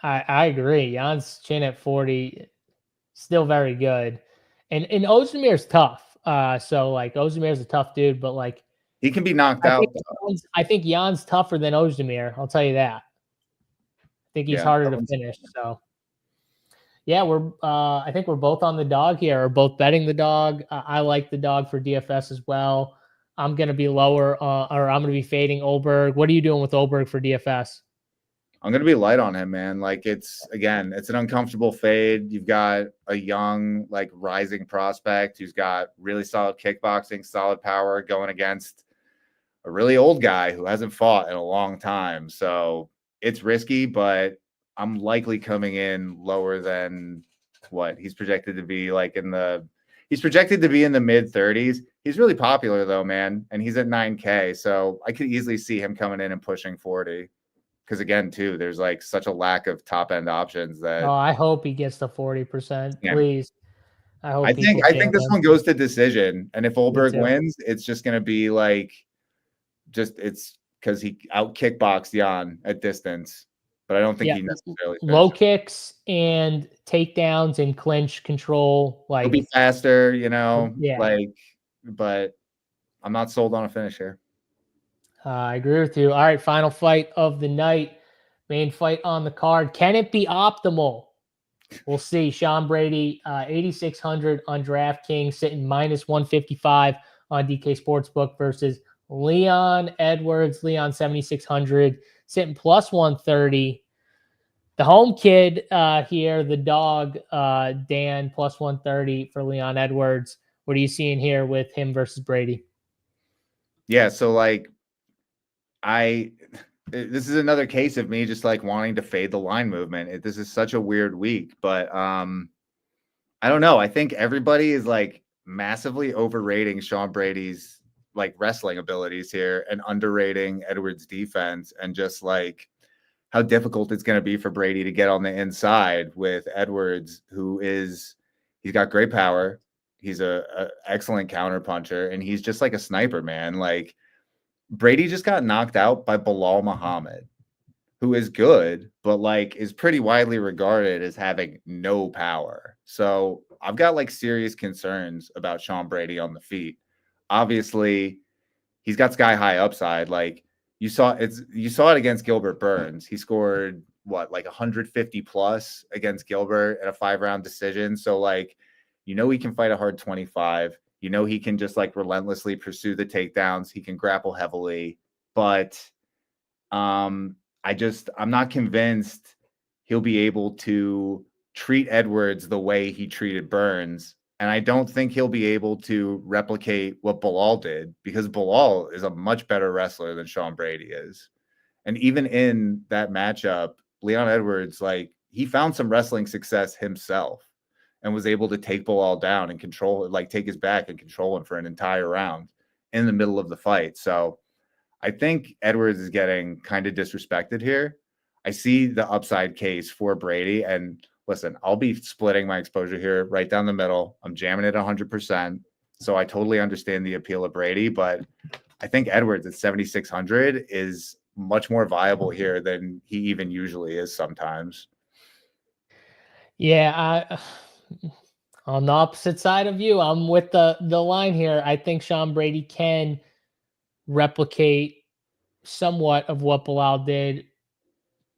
I agree. Jan's chin at 40, still very good. And Ozdemir's tough. So like Ozdemir's a tough dude, but like he can be knocked out. I think Jan's tougher than Ozdemir. I'll tell you that. I think he's harder to finish. So yeah, I think we're both on the dog here, or both betting the dog. I like the dog for DFS as well. I'm going to be lower, or I'm going to be fading Olberg. What are you doing with Olberg for DFS? I'm going to be light on him, man. Like, it's an uncomfortable fade. You've got a young, like, rising prospect who's got really solid kickboxing, solid power, going against a really old guy who hasn't fought in a long time. So it's risky, but I'm likely coming in lower than what he's projected to be, like he's projected to be in the mid 30s. He's really popular though, man. And he's at 9K. So I could easily see him coming in and pushing 40. Because again, too, there's like such a lack of top end options that. Oh, I hope he gets to 40%, please. I think this one goes to decision. And if Olberg wins, it's just going to be like, it's because he out kickboxed Jan at distance. But I don't think he necessarily low kicks and takedowns and clinch control. Like, he'll be faster, Yeah. like, but I'm not sold on a finish here. I agree with you. All right, final fight of the night, main fight on the card. Can it be optimal? We'll see. Sean Brady, 8,600 on DraftKings, sitting minus 155 on DK Sportsbook versus Leon Edwards. Leon 7,600, sitting plus 130. The home kid here, the dog, Dan, plus 130 for Leon Edwards. What are you seeing here with him versus Brady? Yeah, so like, this is another case of me just like wanting to fade the line movement. This is such a weird week, but I don't know. I think everybody is like massively overrating Sean Brady's like wrestling abilities here and underrating Edwards' defense, and just like how difficult it's going to be for Brady to get on the inside with Edwards, he's got great power. He's a excellent counter puncher, and he's just like a sniper, man. Like, Brady just got knocked out by Bilal Muhammad, who is good, but like is pretty widely regarded as having no power. So I've got like serious concerns about Sean Brady on the feet. Obviously, he's got sky high upside. Like, you saw it against Gilbert Burns. He scored like 150 plus against Gilbert at a 5-round decision. So like, he can fight a hard 25. He can just like relentlessly pursue the takedowns. He can grapple heavily, but I'm not convinced he'll be able to treat Edwards the way he treated Burns. And I don't think he'll be able to replicate what Bilal did, because Bilal is a much better wrestler than Sean Brady is. And even in that matchup, Leon Edwards, like, he found some wrestling success himself and was able to take Bilal down and control it, like take his back and control him for an entire round in the middle of the fight. So I think Edwards is getting kind of disrespected here. I see the upside case for Brady, and listen, I'll be splitting my exposure here right down the middle. I'm jamming it 100%. So I totally understand the appeal of Brady, but I think Edwards at 7,600 is much more viable here than he even usually is sometimes. Yeah, on the opposite side of you, I'm with the line here. I think Sean Brady can replicate somewhat of what Bilal did.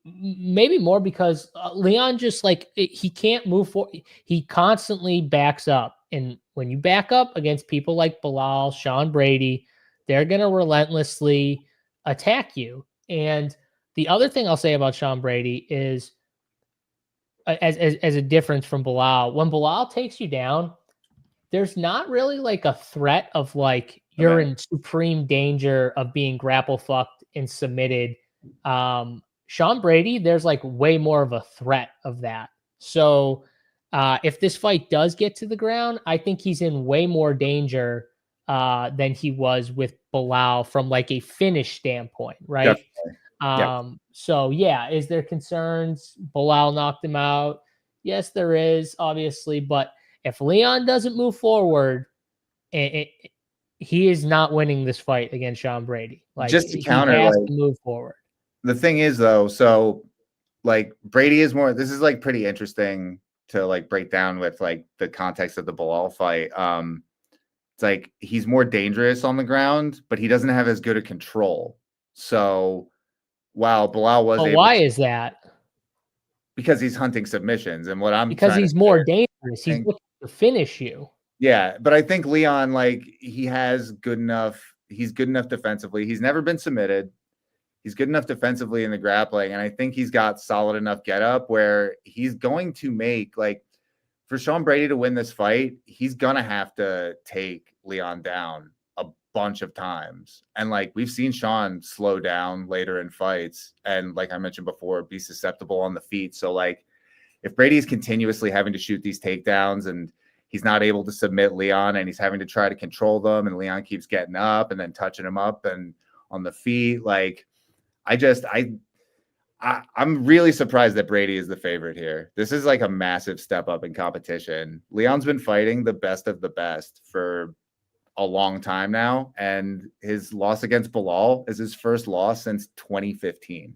Maybe more because Leon just like he can't move forward. He constantly backs up, and when you back up against people like Bilal, Sean Brady, they're gonna relentlessly attack you. And the other thing I'll say about Sean Brady is, as a difference from Bilal, when Bilal takes you down, there's not really like a threat of like you're in supreme danger of being grapple fucked and submitted. Sean Brady, there's like way more of a threat of that. So if this fight does get to the ground, I think he's in way more danger than he was with Bilal from like a finish standpoint, right? So yeah, is there concerns? Bilal knocked him out. Yes, there is, obviously, but if Leon doesn't move forward, he is not winning this fight against Sean Brady. Like, just to he counter, has like, to move forward. the thing is though, so like Brady is more, this is like pretty interesting to like break down with like the context of the Bilal fight. It's like he's more dangerous on the ground, but he doesn't have as good a control. So while Bilal was But able why to, is that? because he's hunting submissions, and what I'm Because trying to he's say more is, dangerous. I He's think, looking to finish you. yeah, but I think Leon, like, he has good enough, he's good enough defensively. He's never been submitted. He's good enough defensively in the grappling, and I think he's got solid enough get up where he's going to make, like, for Sean Brady to win this fight, he's gonna have to take Leon down a bunch of times. And like, we've seen Sean slow down later in fights, and like I mentioned before, be susceptible on the feet. So like, if Brady's continuously having to shoot these takedowns and he's not able to submit Leon, and he's having to try to control them, and Leon keeps getting up and then touching him up and on the feet, like, I'm really surprised that Brady is the favorite here. This is like a massive step up in competition. Leon's been fighting the best of the best for a long time now, and his loss against Bilal is his first loss since 2015.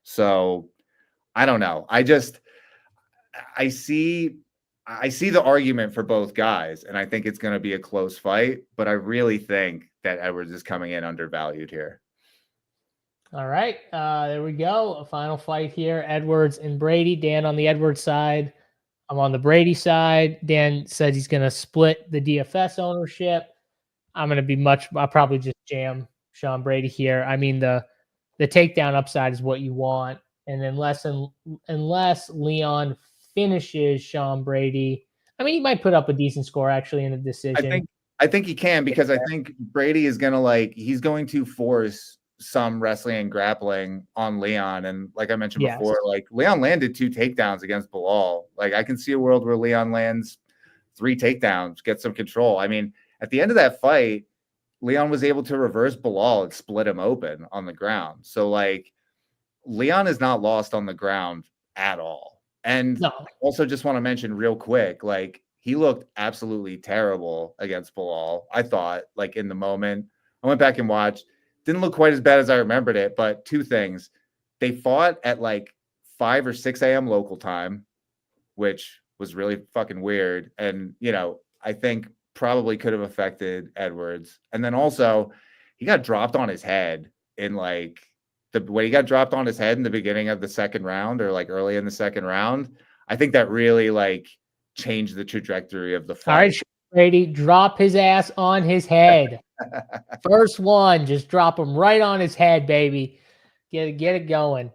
So I don't know. I see the argument for both guys, and I think it's going to be a close fight, but I really think that Edwards is coming in undervalued here. All right, there we go. A final fight here: Edwards and Brady. Dan on the Edwards side. I'm on the Brady side. Dan says he's going to split the DFS ownership. I'm going to be I'll probably just jam Sean Brady here. I mean, the takedown upside is what you want, and unless Leon finishes Sean Brady, I mean, he might put up a decent score actually in the decision. I think he can, because I think Brady is going to, like, he's going to force some wrestling and grappling on Leon. And like I mentioned before, like, Leon landed 2 takedowns against Bilal. Like, I can see a world where Leon lands 3 takedowns, get some control. I mean, at the end of that fight, Leon was able to reverse Bilal and split him open on the ground. So like, Leon is not lost on the ground at all. And also just want to mention real quick, like, he looked absolutely terrible against Bilal. I thought, like, in the moment, I went back and watched, didn't look quite as bad as I remembered it, but 2 things. They fought at like 5 or 6 a.m. local time, which was really fucking weird. And, you know, I think probably could have affected Edwards. And then also, he got dropped on his head in like when he got dropped on his head in the beginning of the second round, or like early in the second round. I think that really like changed the trajectory of the fight. All right, Brady, drop his ass on his head. First one, just drop him right on his head, baby. Get it going.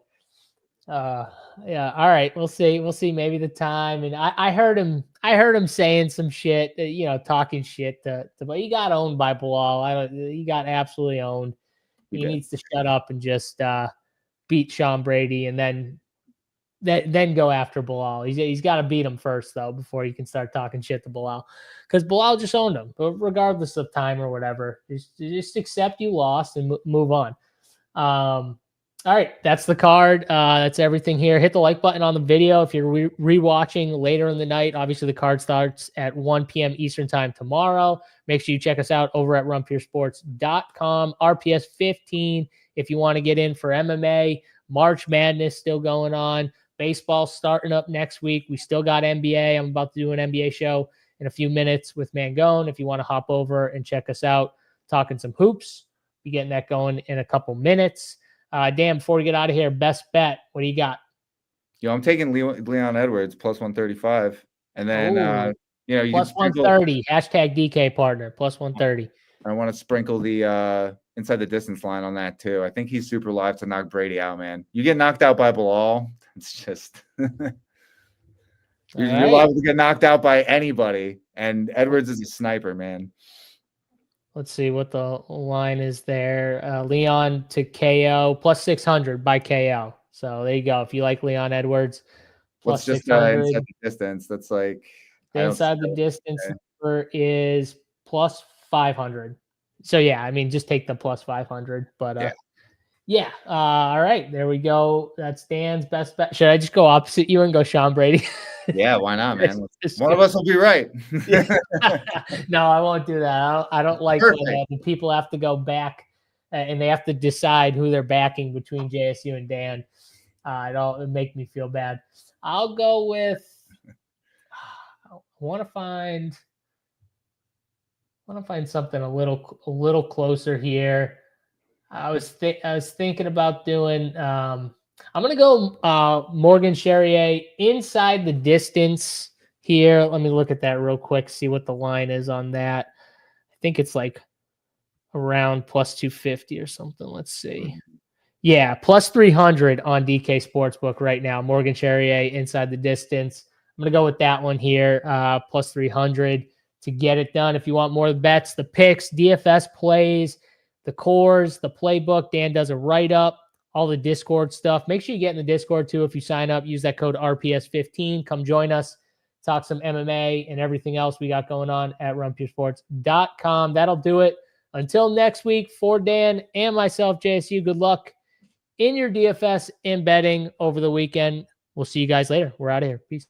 Yeah. All right. We'll see. Maybe the time. And I heard him saying some shit, talking shit but he got owned by Bilal. He got absolutely owned. He needs to shut up and just beat Sean Brady, and then go after Bilal. He's got to beat him first though, before you can start talking shit to Bilal, because Bilal just owned him, but regardless of time or whatever. Just accept you lost and move on. All right, that's the card. That's everything here. Hit the like button on the video if you're rewatching later in the night. Obviously, the card starts at 1 p.m. Eastern time tomorrow. Make sure you check us out over at runpuresports.com. RPS 15 if you want to get in for MMA. March Madness still going on. Baseball starting up next week. We still got NBA. I'm about to do an NBA show in a few minutes with Mangone. If you want to hop over and check us out, talking some hoops. Be getting that going in a couple minutes. Dan, before we get out of here, best bet. What do you got? Yo, I'm taking Leon Edwards plus 135, and then you plus 130. Hashtag DK partner plus 130. I want to sprinkle the inside the distance line on that too. I think he's super live to knock Brady out, man. You get knocked out by Bilal, it's just you're liable to get knocked out by anybody, and Edwards is a sniper, man. Let's see what the line is there. Leon to KO plus 600 by KO. So there you go. If you like Leon Edwards, plus 600. Inside the distance? That's like inside the distance number is plus 500. So yeah, I mean, just take the plus 500. But Yeah. All right. There we go. That's Dan's best bet. Should I just go opposite you and go Sean Brady? Yeah, why not, man? One of us will be right. No, I won't do that. I don't like when the people have to go back and they have to decide who they're backing between JSU and Dan. It make me feel bad. I'll go with. I want to find something a little closer here. I was thinking about doing. I'm gonna go Morgan Sherier inside the distance here. Let me look at that real quick. See what the line is on that. I think it's like around plus 250 or something. Let's see. Yeah, plus 300 on DK Sportsbook right now. Morgan Sherier inside the distance. I'm gonna go with that one here. Plus 300 to get it done. If you want more bets, the picks, DFS plays, the cores, the playbook. Dan does a write-up, all the Discord stuff. Make sure you get in the Discord too. If you sign up, use that code RPS15. Come join us, talk some MMA and everything else we got going on at runpuresports.com. That'll do it. Until next week, for Dan and myself, JSU, good luck in your DFS and betting over the weekend. We'll see you guys later. We're out of here. Peace.